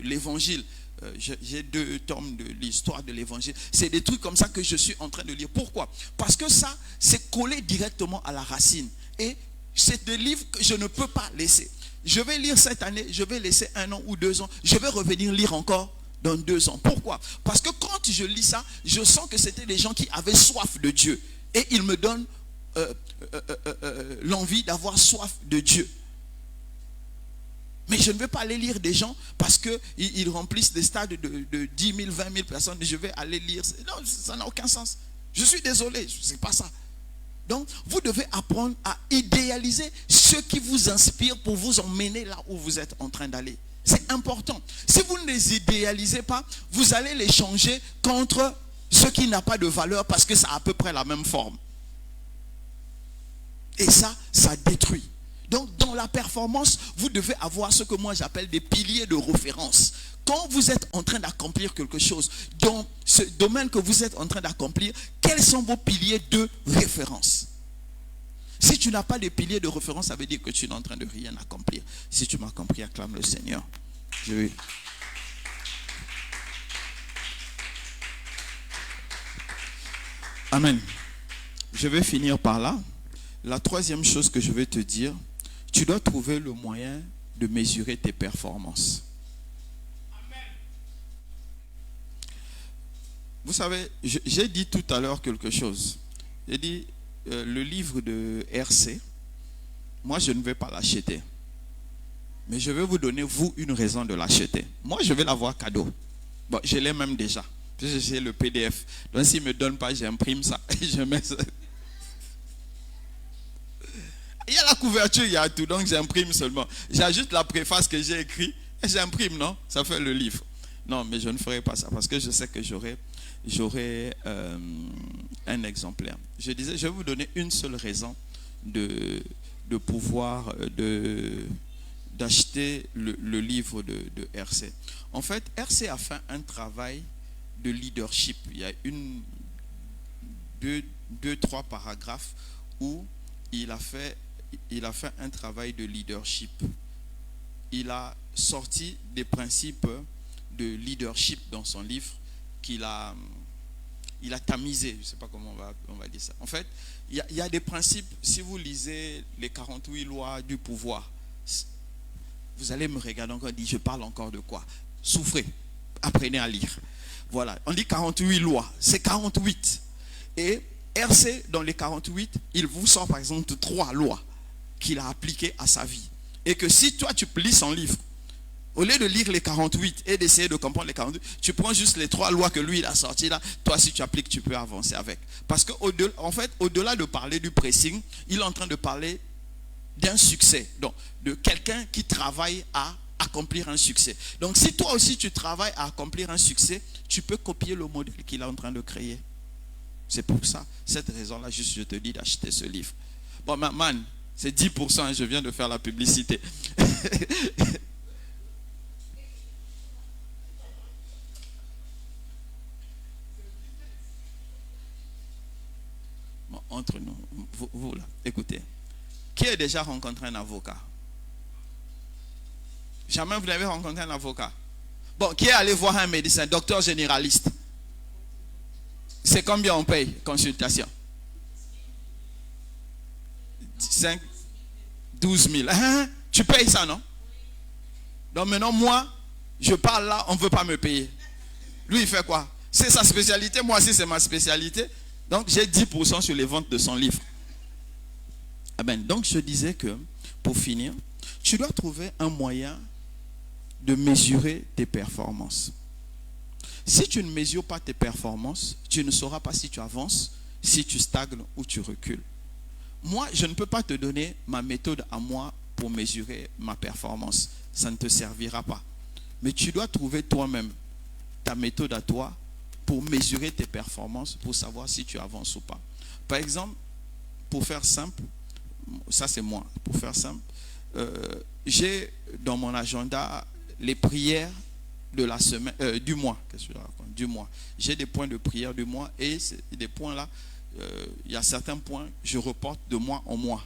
l'évangile. J'ai 2 tomes de l'histoire de l'évangile. C'est des trucs comme ça que je suis en train de lire. Pourquoi? Parce que ça, c'est collé directement à la racine. Et c'est des livres que je ne peux pas laisser. Je vais lire cette année, je vais laisser 1 an ou 2 ans, je vais revenir lire encore dans 2 ans. Pourquoi? Parce que quand je lis ça, je sens que c'était des gens qui avaient soif de Dieu. Et ils me donnent l'envie d'avoir soif de Dieu. Mais je ne vais pas aller lire des gens parce qu'ils remplissent des stades de 10 000, 20 000 personnes. Je vais aller lire. Non, ça n'a aucun sens. Je suis désolé, ce n'est pas ça. Donc, vous devez apprendre à idéaliser ce qui vous inspire pour vous emmener là où vous êtes en train d'aller. C'est important. Si vous ne les idéalisez pas, vous allez les changer contre ce qui n'a pas de valeur parce que ça a à peu près la même forme. Et ça détruit. Donc, dans la performance, vous devez avoir ce que moi j'appelle des piliers de référence. Quand vous êtes en train d'accomplir quelque chose, dans ce domaine que vous êtes en train d'accomplir, quels sont vos piliers de référence? Si tu n'as pas de piliers de référence, ça veut dire que tu n'es en train de rien accomplir. Si tu m'as compris, acclame le Seigneur. Amen. Je vais finir par là. La troisième chose que je vais te dire, tu dois trouver le moyen de mesurer tes performances. Vous savez, j'ai dit tout à l'heure quelque chose. J'ai dit, le livre de RC, moi je ne vais pas l'acheter. Mais je vais vous donner, vous, une raison de l'acheter. Moi, je vais l'avoir cadeau. Bon, je l'ai même déjà. J'ai le PDF. Donc, s'il ne me donne pas, j'imprime ça. Et je mets ça. Il y a la couverture, il y a tout. Donc, j'imprime seulement. J'ajoute la préface que j'ai écrite. Et j'imprime, non? Ça fait le livre. Non, mais je ne ferai pas ça. Parce que je sais que j'aurai un exemplaire. Je disais, je vais vous donner une seule raison de pouvoir d'acheter le livre de RC. En fait, RC a fait un travail de leadership. Il y a deux, trois paragraphes où il a fait un travail de leadership. Il a sorti des principes de leadership dans son livre qu'il a tamisé. Je ne sais pas comment on va dire ça. En fait, il y a des principes. Si vous lisez les 48 lois du pouvoir, vous allez me regarder encore et dire, je parle encore de quoi? Souffrez, apprenez à lire. Voilà, on dit 48 lois, c'est 48. Et RC, dans les 48, il vous sort par exemple 3 lois qu'il a appliquées à sa vie. Et que si toi tu lis son livre, au lieu de lire les 48 et d'essayer de comprendre les 48, tu prends juste les 3 lois que lui il a sorties là. Toi, si tu appliques, tu peux avancer avec. Parce qu'au-delà de parler du pressing, il est en train de parler d'un succès. Donc, de quelqu'un qui travaille à accomplir un succès. Donc, si toi aussi tu travailles à accomplir un succès, tu peux copier le modèle qu'il est en train de créer. C'est pour ça, cette raison-là, juste je te dis d'acheter ce livre. Bon, man, c'est 10%, je viens de faire la publicité. Bon, entre nous, vous là, écoutez. Qui a déjà rencontré un avocat? Jamais vous n'avez rencontré un avocat? Bon, qui est allé voir un médecin, docteur généraliste? C'est combien on paye consultation? 5, 12 000. Hein? Tu payes ça, non? Donc maintenant, moi, je parle là, on ne veut pas me payer. Lui, il fait quoi? C'est sa spécialité, moi aussi, c'est ma spécialité. Donc, j'ai 10% sur les ventes de son livre. Amen. Donc, je disais que, pour finir, tu dois trouver un moyen de mesurer tes performances. Si tu ne mesures pas tes performances, tu ne sauras pas si tu avances, si tu stagnes ou tu recules. Moi, je ne peux pas te donner ma méthode à moi pour mesurer ma performance. Ça ne te servira pas. Mais tu dois trouver toi-même ta méthode à toi pour mesurer tes performances, pour savoir si tu avances ou pas. Par exemple, pour faire simple, ça c'est moi, pour faire simple, j'ai dans mon agenda les prières de la semaine, du mois. Qu'est-ce que je raconte? Du mois. J'ai des points de prière du mois et des points là, il y a certains points, je reporte de mois en mois.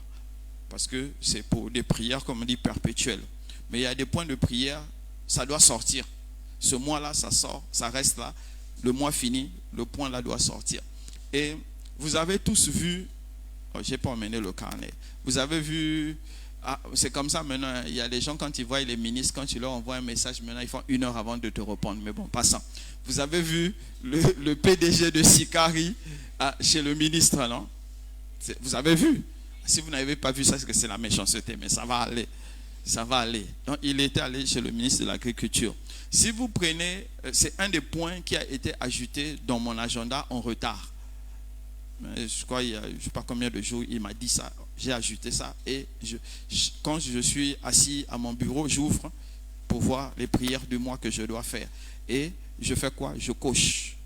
Parce que c'est pour des prières, comme on dit, perpétuelles. Mais il y a des points de prière, ça doit sortir. Ce mois-là, ça sort, ça reste là. Le mois fini, le point là doit sortir. Et vous avez tous vu Oh, je n'ai pas emmené le carnet. Vous avez vu, c'est comme ça maintenant, il y a des gens quand ils voient les ministres, quand tu leur envoies un message, maintenant ils font 1 heure avant de te répondre. Mais bon, passons. Vous avez vu le PDG de Sicari chez le ministre, non? Vous avez vu? Si vous n'avez pas vu ça, c'est que c'est la méchanceté, mais ça va aller. Ça va aller. Donc, il était allé chez le ministre de l'Agriculture. Si vous prenez, c'est un des points qui a été ajouté dans mon agenda en retard. Je crois, il y a, je ne sais pas combien de jours, il m'a dit ça. J'ai ajouté ça. Et quand je suis assis à mon bureau, j'ouvre pour voir les prières du mois que je dois faire. Et je fais quoi? Je coche.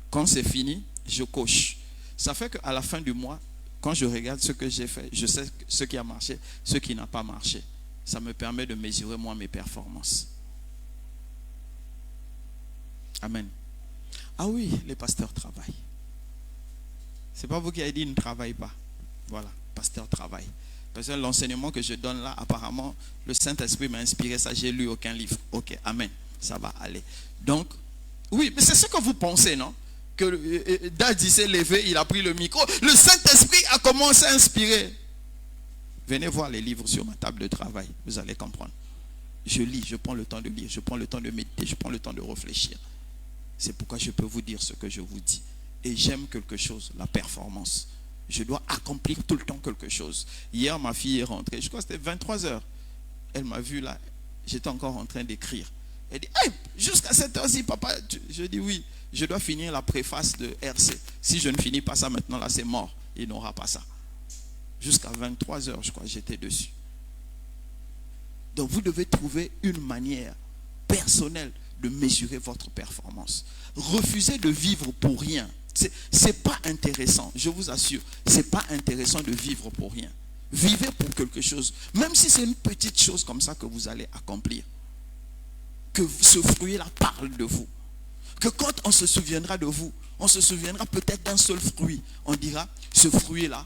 Quand c'est fini, je coche. Ça fait qu'à la fin du mois, quand je regarde ce que j'ai fait, je sais ce qui a marché, ce qui n'a pas marché. Ça me permet de mesurer moi mes performances. Amen. Ah oui, les pasteurs travaillent. C'est pas vous qui avez dit ils ne travaillent pas. Voilà, pasteurs travaillent. Parce que l'enseignement que je donne là, apparemment, le Saint-Esprit m'a inspiré ça. J'ai lu aucun livre. Ok, amen. Ça va aller. Donc, oui, mais c'est ce que vous pensez, non? Que Daddy s'est levé, il a pris le micro. Le Saint-Esprit a commencé à inspirer. Venez voir les livres sur ma table de travail. Vous allez comprendre. Je lis, je prends le temps de lire, je prends le temps de méditer, je prends le temps de réfléchir. C'est pourquoi je peux vous dire ce que je vous dis. Et j'aime quelque chose, la performance. Je dois accomplir tout le temps quelque chose. Hier, ma fille est rentrée, je crois que c'était 23 heures. Elle m'a vu là, j'étais encore en train d'écrire. Elle dit, hey, jusqu'à cette heure-ci, papa. Je dis oui, je dois finir la préface de RC. Si je ne finis pas ça maintenant, là, c'est mort. Il n'aura pas ça. Jusqu'à 23 heures, je crois, j'étais dessus. Donc, vous devez trouver une manière personnelle de mesurer votre performance. Refusez de vivre pour rien. C'est pas intéressant, je vous assure. C'est pas intéressant de vivre pour rien. Vivez pour quelque chose. Même si c'est une petite chose comme ça que vous allez accomplir. Que ce fruit-là parle de vous. Que quand on se souviendra de vous, on se souviendra peut-être d'un seul fruit. On dira, ce fruit-là,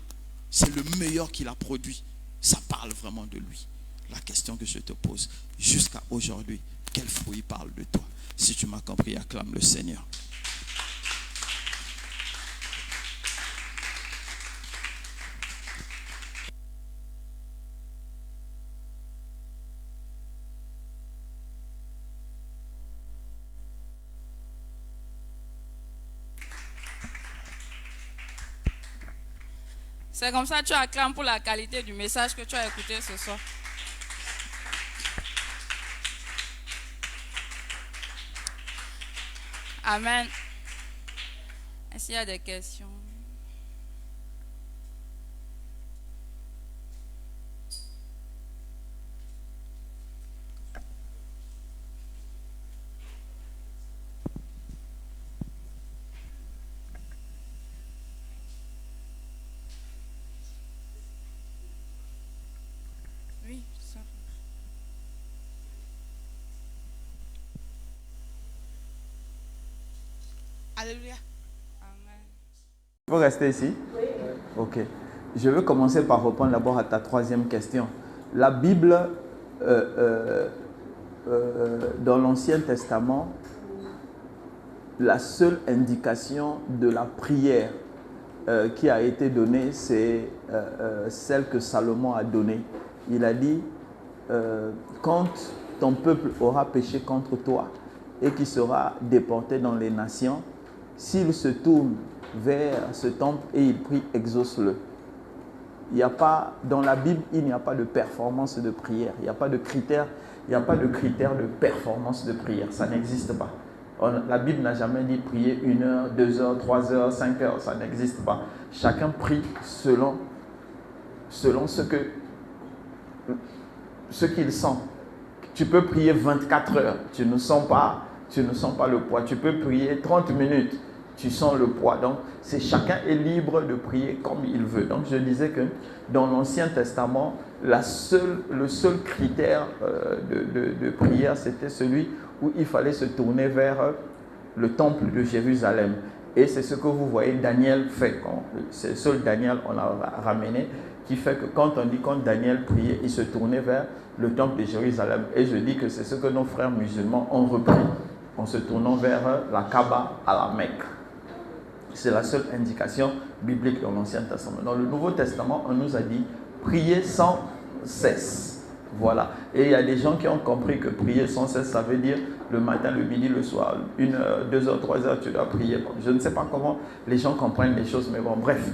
c'est le meilleur qu'il a produit. Ça parle vraiment de lui. La question que je te pose, jusqu'à aujourd'hui, quel fruit parle de toi? Si tu m'as compris, acclame le Seigneur. C'est comme ça que tu acclames pour la qualité du message que tu as écouté ce soir. Amen. Est-ce qu'il y a des questions? Oui, ça. Alléluia. Amen. Vous restez ici? Oui. Ok. Je vais commencer par répondre d'abord à ta troisième question. La Bible, dans l'Ancien Testament, la seule indication de la prière qui a été donnée, c'est celle que Salomon a donnée. Il a dit, quand ton peuple aura péché contre toi et qu'il sera déporté dans les nations, s'il se tourne vers ce temple et il prie, exauce-le. Il n'y a pas, dans la Bible, il n'y a pas de performance de prière. Il n'y a pas de critère, de performance de prière. Ça n'existe pas. La Bible n'a jamais dit prier 1 heure, 2 heures, 3 heures, 5 heures. Ça n'existe pas. Chacun prie selon ce qu'il sent. Tu peux prier 24 heures. Tu ne sens pas le poids. Tu peux prier 30 minutes. Tu sens le poids. Donc, chacun est libre de prier comme il veut. Donc, je disais que dans l'Ancien Testament, le seul critère de prière, c'était celui où il fallait se tourner vers le temple de Jérusalem. Et c'est ce que vous voyez Daniel fait. C'est le seul Daniel on a ramené qui fait que quand Daniel priait, il se tournait vers le temple de Jérusalem. Et je dis que c'est ce que nos frères musulmans ont repris en se tournant vers la Kaaba à la Mecque. C'est la seule indication biblique dans l'Ancien Testament. Dans le Nouveau Testament, on nous a dit prier sans cesse. Voilà. Et il y a des gens qui ont compris que prier sans cesse, ça veut dire le matin, le midi, le soir, 1 heure, 2 heures, 3 heures, tu dois prier. Je ne sais pas comment les gens comprennent les choses, mais bon, bref.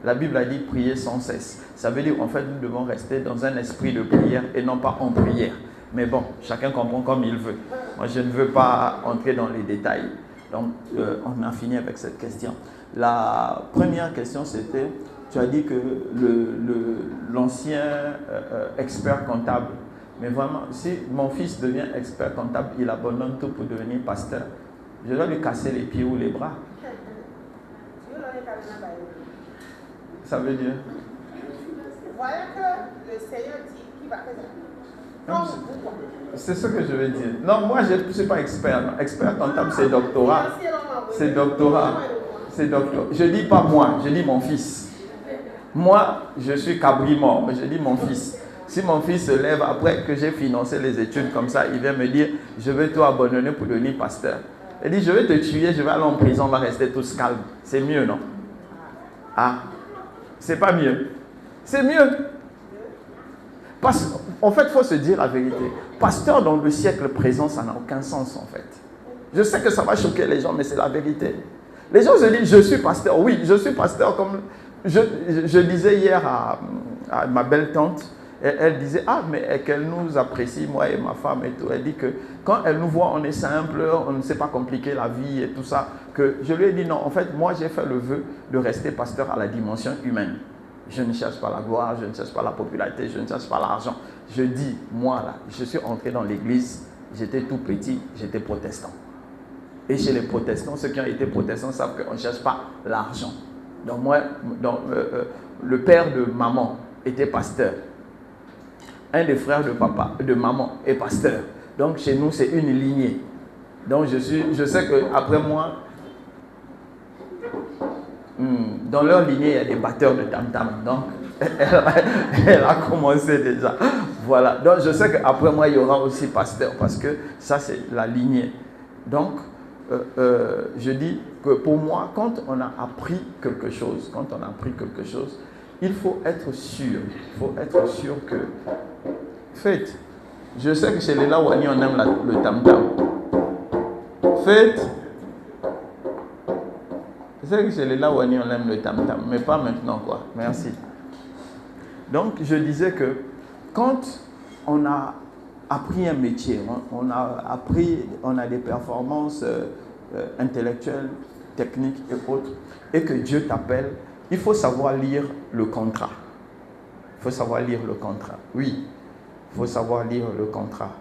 La Bible a dit prier sans cesse. Ça veut dire en fait nous devons rester dans un esprit de prière et non pas en prière. Mais bon, chacun comprend comme il veut. Moi, je ne veux pas entrer dans les détails. Donc, on a fini avec cette question. La première question, c'était, tu as dit que l'ancien expert comptable, mais vraiment, si mon fils devient expert comptable, il abandonne tout pour devenir pasteur. Je dois lui casser les pieds ou les bras. Ça veut dire? Voilà que le Seigneur dit qu'il va faire ça. C'est ce que je veux dire. Non, moi, je ne suis pas expert. Non. Expert comptable, c'est doctorat. C'est doctorat. C'est doctorat. Je ne dis pas moi, je dis mon fils. Moi, je suis cabri-mort, mais je dis mon fils. Si mon fils se lève après que j'ai financé les études comme ça, il vient me dire, je vais tout abandonner pour devenir pasteur. Il dit, je vais te tuer, je vais aller en prison, on va rester tous calmes. C'est mieux, non? Ah, c'est pas mieux. C'est mieux. En fait, il faut se dire la vérité. Pasteur dans le siècle présent, ça n'a aucun sens en fait. Je sais que ça va choquer les gens, mais c'est la vérité. Les gens se disent, je suis pasteur. Oui, je suis pasteur. Comme je disais hier à ma belle-tante, elle disait, ah, mais qu'elle nous apprécie, moi et ma femme et tout. Elle dit que quand elle nous voit, on est simple, on ne sait pas compliquer la vie et tout ça. Que je lui ai dit, non, en fait, moi j'ai fait le vœu de rester pasteur à la dimension humaine. Je ne cherche pas la gloire, je ne cherche pas la popularité, je ne cherche pas l'argent. Je dis, moi là, je suis entré dans l'église, j'étais tout petit, j'étais protestant. Et chez les protestants, ceux qui ont été protestants savent qu'on ne cherche pas l'argent. Donc moi, le père de maman était pasteur. Un des frères de maman est pasteur. Donc chez nous, c'est une lignée. Donc je sais qu'après moi, dans leur lignée, il y a des batteurs de tam-tam. Donc, elle a commencé déjà. Voilà. Donc, je sais qu'après moi, il y aura aussi pasteur parce que ça, c'est la lignée. Donc, je dis que pour moi, quand on a appris quelque chose, il faut être sûr. Il faut être sûr que... Faites. Je sais que chez les Lawani, on aime le tam-tam. Faites. Je sais que chez les Lawani, on aime le tam-tam, mais pas maintenant, quoi. Merci. Donc, je disais que quand on a appris un métier, on a des performances intellectuelles, techniques et autres, et que Dieu t'appelle, il faut savoir lire le contrat. Il faut savoir lire le contrat. Oui, il faut savoir lire le contrat.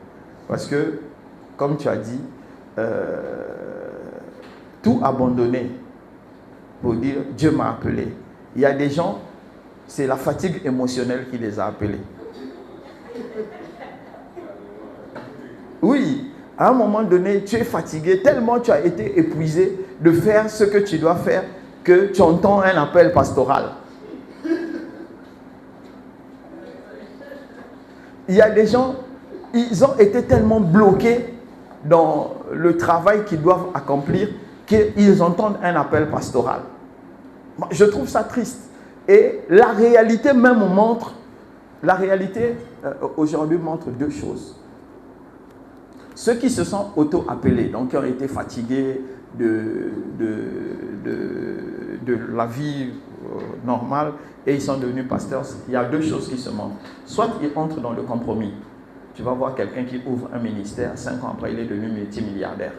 Parce que, comme tu as dit, tout abandonner pour dire Dieu m'a appelé. Il y a des gens, c'est la fatigue émotionnelle qui les a appelés. Oui, à un moment donné, tu es fatigué, tellement tu as été épuisé de faire ce que tu dois faire que tu entends un appel pastoral. Il y a des gens, ils ont été tellement bloqués dans le travail qu'ils doivent accomplir qu'ils entendent un appel pastoral. Je trouve ça triste. Et la réalité même montre, aujourd'hui montre deux choses. Ceux qui se sont auto-appelés, donc qui ont été fatigués de la vie normale et ils sont devenus pasteurs, il y a deux choses qui se montrent. Soit ils entrent dans le compromis. Tu vas voir quelqu'un qui ouvre un ministère, 5 ans après il est devenu multimilliardaire.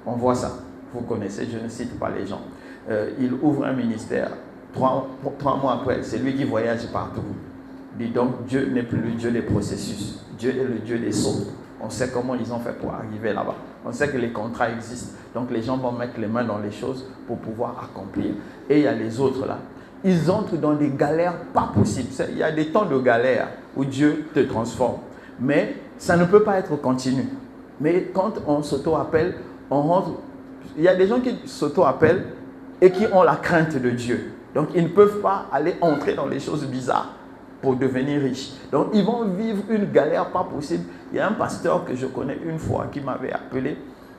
On voit ça. Vous connaissez, je ne cite pas les gens. Il ouvre un ministère, 3 mois après, c'est lui qui voyage partout. Dis donc, Dieu n'est plus le Dieu des processus. Dieu est le Dieu des sauts. On sait comment ils ont fait pour arriver là-bas. On sait que les contrats existent. Donc les gens vont mettre les mains dans les choses pour pouvoir accomplir. Et il y a les autres là. Ils entrent dans des galères pas possibles. Il y a des temps de galère où Dieu te transforme. Mais ça ne peut pas être continu. Mais quand on s'auto-appelle, on rentre. Il y a des gens qui s'auto-appellent et qui ont la crainte de Dieu. Donc ils ne peuvent pas aller entrer dans les choses bizarres pour devenir riches. Donc ils vont vivre une galère pas possible. Il y a un pasteur que je connais une fois qui m'avait appelé.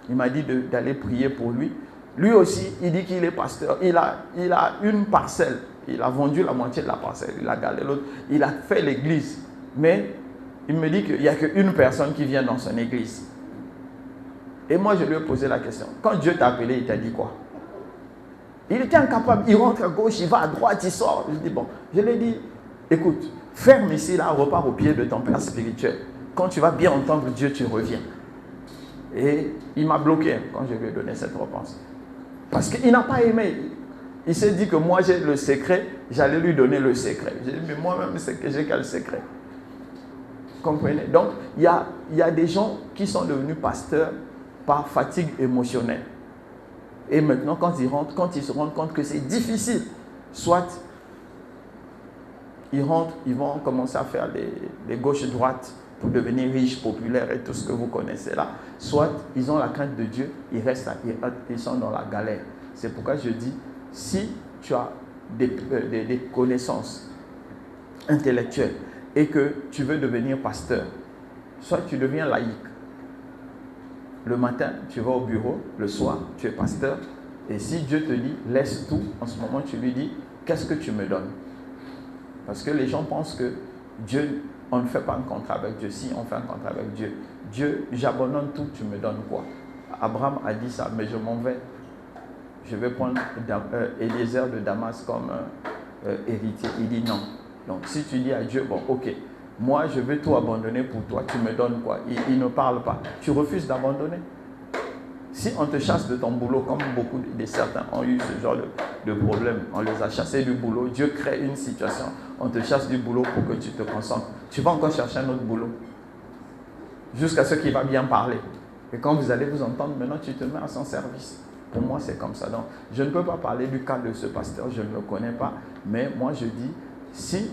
Il m'a dit d'aller prier pour lui. Lui aussi, il dit qu'il est pasteur. Il a une parcelle. Il a vendu la moitié de la parcelle. Il a gardé l'autre. Il a fait l'église. Mais il me dit qu'il n'y a qu'une personne qui vient dans son église. Et moi, je lui ai posé la question. Quand Dieu t'a appelé, il t'a dit quoi? Il était incapable. Il rentre à gauche, il va à droite, il sort. Je dis bon. Je lui ai dit, écoute, ferme ici, là, repars au pied de ton père spirituel. Quand tu vas bien entendre Dieu, tu reviens. Et il m'a bloqué quand je lui ai donné cette réponse. Parce qu'il n'a pas aimé. Il s'est dit que moi j'ai le secret, j'allais lui donner le secret. J'ai dit, mais moi-même, c'est que j'ai quel secret? Comprenez? Donc, il y a des gens qui sont devenus pasteurs par fatigue émotionnelle. Et maintenant, quand ils se rendent compte que c'est difficile, soit ils rentrent, ils vont commencer à faire des gauches-droites pour devenir riches, populaires et tout ce que vous connaissez là. Soit ils ont la crainte de Dieu, ils restent, ils sont dans la galère. C'est pourquoi je dis, si tu as des connaissances intellectuelles et que tu veux devenir pasteur, soit tu deviens laïque. Le matin, tu vas au bureau, le soir, tu es pasteur. Et si Dieu te dit, laisse tout, en ce moment, tu lui dis, qu'est-ce que tu me donnes? Parce que les gens pensent que Dieu, on ne fait pas un contrat avec Dieu. Si on fait un contrat avec Dieu, Dieu, j'abandonne tout, tu me donnes quoi? Abraham a dit ça, mais je m'en vais. Je vais prendre Eliezer de Damas comme héritier. Il dit non. Donc si tu dis à Dieu, bon ok, moi je vais tout abandonner pour toi, tu me donnes quoi? Il ne parle pas. Tu refuses d'abandonner. Si on te chasse de ton boulot, comme beaucoup de certains ont eu ce genre de problème, on les a chassés du boulot, Dieu crée une situation, on te chasse du boulot pour que tu te concentres. Tu vas encore chercher un autre boulot. Jusqu'à ce qu'il va bien parler. Et quand vous allez vous entendre, maintenant tu te mets à son service. Pour moi, c'est comme ça. Donc, je ne peux pas parler du cas de ce pasteur, je ne le connais pas. Mais moi, je dis, si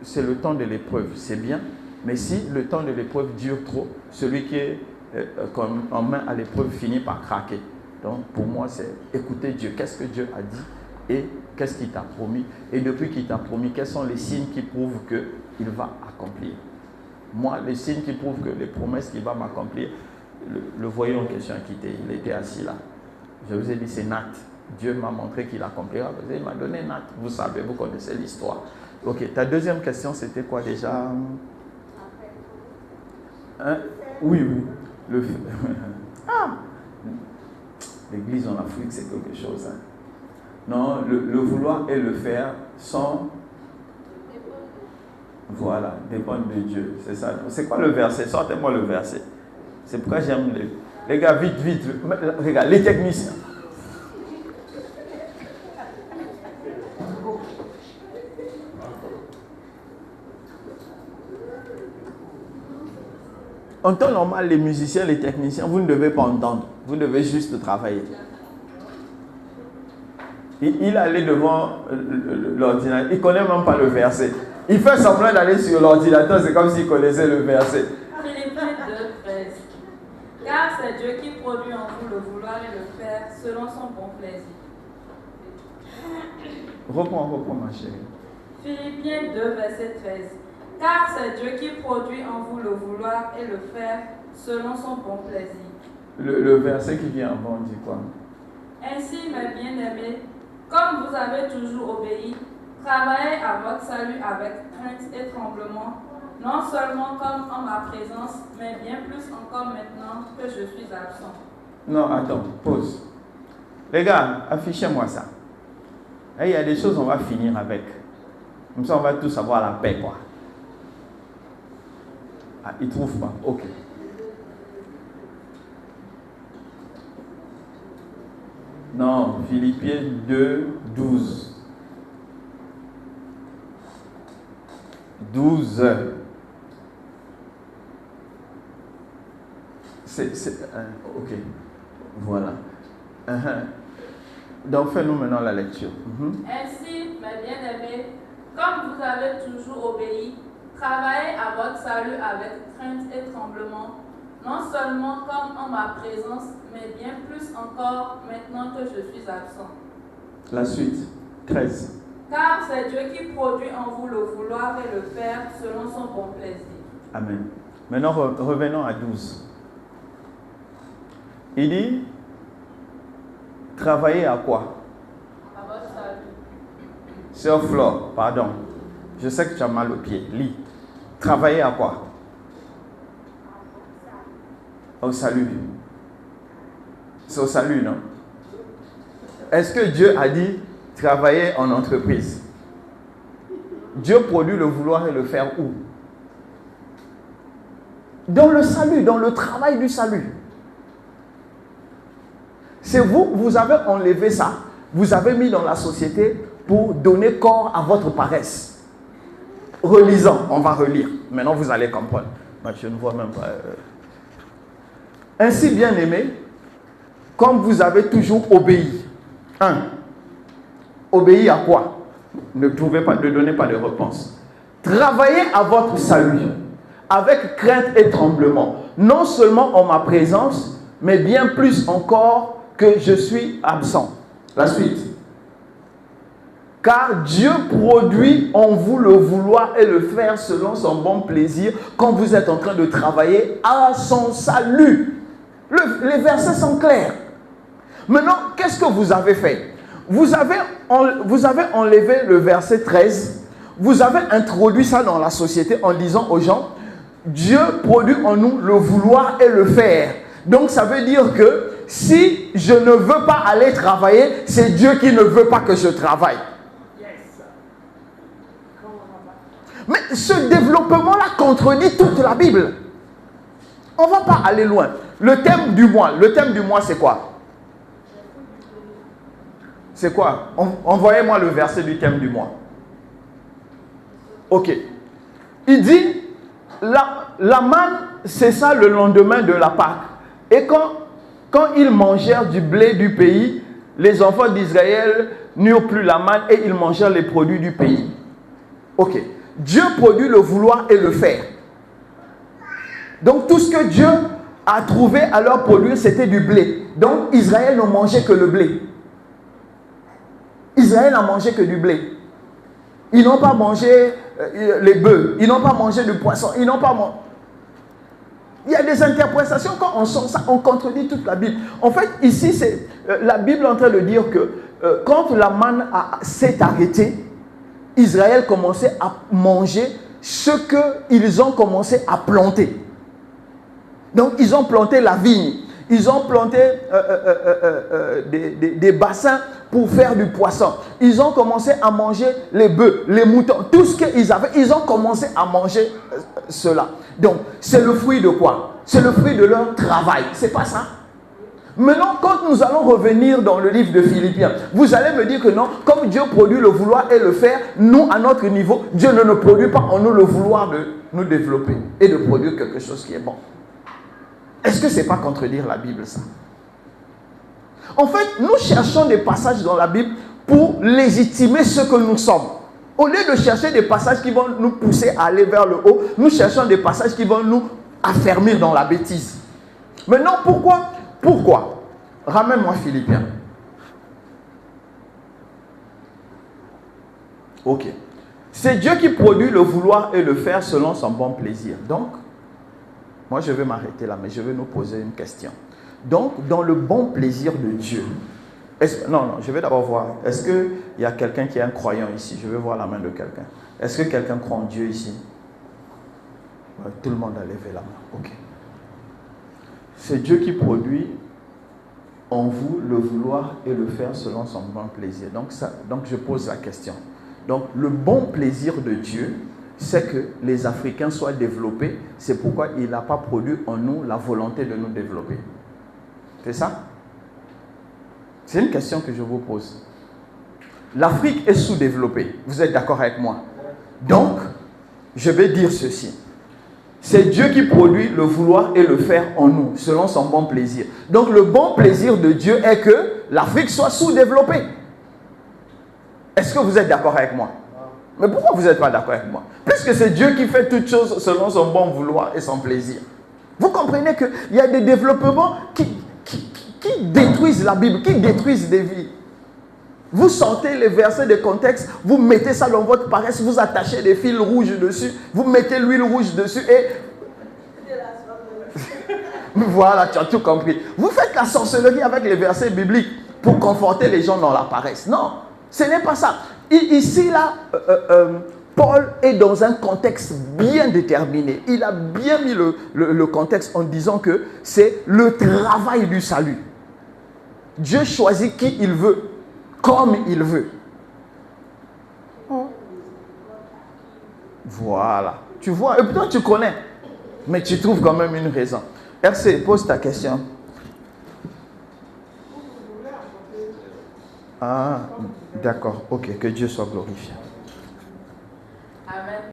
c'est le temps de l'épreuve, c'est bien. Mais si le temps de l'épreuve dure trop, celui qui est en main à l'épreuve finit par craquer. Donc, pour moi, c'est écouter Dieu. Qu'est-ce que Dieu a dit et qu'est-ce qu'il t'a promis? Et depuis qu'il t'a promis, quels sont les signes qui prouvent qu'il va accomplir? Moi, les signes qui prouvent que les promesses qu'il va m'accomplir, le voyant en question a quitté, il était assis là. Je vous ai dit, c'est Nat. Dieu m'a montré qu'il accomplira. Il m'a donné Nat. Vous savez, vous connaissez l'histoire. Ok, ta deuxième question, c'était quoi déjà? Hein? Oui. Ah! L'église en Afrique, c'est quelque chose. Hein? Non, le vouloir et le faire sont... Voilà, dépendent de Dieu. C'est ça. C'est quoi le verset? Sortez-moi le verset. C'est pourquoi j'aime les gars, vite. Regarde, les techniciens. En temps normal, les musiciens, les techniciens, vous ne devez pas entendre. Vous devez juste travailler. Il allait devant l'ordinateur. Il ne connaît même pas le verset. Il fait semblant d'aller sur l'ordinateur. C'est comme s'il connaissait le verset. Philippiens 2:13. Car c'est Dieu qui produit en vous le vouloir et le faire selon son bon plaisir. Reprends ma chérie. Philippiens 2, verset 13. Car c'est Dieu qui produit en vous le vouloir et le faire selon son bon plaisir. Le verset qui vient avant dit quoi? Ainsi, mes bien-aimés, comme vous avez toujours obéi, travaillez à votre salut avec crainte et tremblement, non seulement comme en ma présence, mais bien plus encore maintenant que je suis absent. Non, attends, pause. Les gars, affichez-moi ça. Il y a des choses on va finir avec. Comme ça, on va tous avoir la paix, quoi. Ah, ils ne trouvent pas. Ok. Non, Philippiens 2, 12. 12. Ok. Voilà. Donc, fais-nous maintenant la lecture. Ainsi, mes bien-aimés, comme vous avez toujours obéi, travaillez à votre salut avec crainte et tremblement, non seulement comme en ma présence, mais bien plus encore maintenant que je suis absent. La suite, 13. Car c'est Dieu qui produit en vous le vouloir et le faire selon son bon plaisir. Amen. Maintenant, revenons à 12. Il dit, Travailler à quoi? À votre salut. Sœur Flore, pardon. Je sais que tu as mal au pied. Lis. Travailler à quoi? Au salut. C'est au salut, non? Est-ce que Dieu a dit travailler en entreprise? Dieu produit le vouloir et le faire où? Dans le salut, dans le travail du salut. C'est vous, vous avez enlevé ça, vous avez mis dans la société pour donner corps à votre paresse. Relisant, on va relire. Maintenant vous allez comprendre. Moi, je ne vois même pas. Ainsi, bien aimé, comme vous avez toujours obéi. 1. Obéi à quoi? Ne donnez pas de réponse. Travaillez à votre salut avec crainte et tremblement, non seulement en ma présence, mais bien plus encore que je suis absent. La suite. Car Dieu produit en vous le vouloir et le faire selon son bon plaisir quand vous êtes en train de travailler à son salut. Les versets sont clairs. Maintenant, qu'est-ce que vous avez fait? Vous avez enlevé le verset 13. Vous avez introduit ça dans la société en disant aux gens, Dieu produit en nous le vouloir et le faire. Donc ça veut dire que si je ne veux pas aller travailler, c'est Dieu qui ne veut pas que je travaille. Mais ce développement-là contredit toute la Bible. On ne va pas aller loin. Le thème du mois, c'est quoi? C'est quoi? Envoyez-moi le verset du thème du mois. Ok. Il dit, la manne cessa le lendemain de la Pâque. Et quand ils mangèrent du blé du pays, les enfants d'Israël n'eurent plus la manne et ils mangèrent les produits du pays. Ok. Dieu produit le vouloir et le faire. Donc tout ce que Dieu a trouvé à leur produire, c'était du blé. Donc Israël ne mangeait que le blé. Israël n'a mangé que du blé. Ils n'ont pas mangé les bœufs. Ils n'ont pas mangé du poisson. Ils n'ont pas mangé. Il y a des interprétations, quand on sort ça, on contredit toute la Bible. En fait, ici, c'est la Bible est en train de dire que quand la manne s'est arrêtée, Israël commençait à manger ce qu'ils ont commencé à planter. Donc, ils ont planté la vigne. Ils ont planté des bassins pour faire du poisson. Ils ont commencé à manger les bœufs, les moutons, tout ce qu'ils avaient. Ils ont commencé à manger cela. Donc, c'est le fruit de quoi? C'est le fruit de leur travail. C'est pas ça? Maintenant, quand nous allons revenir dans le livre de Philippiens, vous allez me dire que non, comme Dieu produit le vouloir et le faire, nous, à notre niveau, Dieu ne nous produit pas en nous le vouloir de nous développer et de produire quelque chose qui est bon. Est-ce que ce n'est pas contredire la Bible, ça? En fait, nous cherchons des passages dans la Bible pour légitimer ce que nous sommes. Au lieu de chercher des passages qui vont nous pousser à aller vers le haut, nous cherchons des passages qui vont nous affermir dans la bêtise. Maintenant, pourquoi? Ramène-moi Philippiens. Ok. C'est Dieu qui produit le vouloir et le faire selon son bon plaisir. Donc, moi je vais m'arrêter là, mais je vais nous poser une question. Donc, dans le bon plaisir de Dieu, non, je vais d'abord voir, est-ce qu'il y a quelqu'un qui est un croyant ici? Je vais voir la main de quelqu'un. Est-ce que quelqu'un croit en Dieu ici? Ouais, tout le monde a levé la main. Ok. C'est Dieu qui produit en vous le vouloir et le faire selon son bon plaisir. Donc je pose la question. Donc le bon plaisir de Dieu, c'est que les Africains soient développés. C'est pourquoi il n'a pas produit en nous la volonté de nous développer. C'est ça? C'est une question que je vous pose. L'Afrique est sous-développée. Vous êtes d'accord avec moi? Donc, je vais dire ceci. C'est Dieu qui produit le vouloir et le faire en nous, selon son bon plaisir. Donc le bon plaisir de Dieu est que l'Afrique soit sous-développée. Est-ce que vous êtes d'accord avec moi? Mais pourquoi vous n'êtes pas d'accord avec moi? Puisque c'est Dieu qui fait toutes choses selon son bon vouloir et son plaisir. Vous comprenez qu'il y a des développements qui détruisent la Bible, qui détruisent des vies. Vous sortez les versets de contexte, vous mettez ça dans votre paresse, vous attachez des fils rouges dessus, vous mettez l'huile rouge dessus et... Voilà, tu as tout compris. Vous faites la sorcellerie avec les versets bibliques. pour conforter les gens dans la paresse. Non, ce n'est pas ça. Ici, là, Paul est dans un contexte bien déterminé. Il a bien mis le contexte en disant que c'est le travail du salut. Dieu choisit qui il veut, comme il veut. Voilà. Tu vois, et puis toi tu connais, mais tu trouves quand même une raison. RC, pose ta question. Ah, d'accord. Ok, que Dieu soit glorifié. Amen.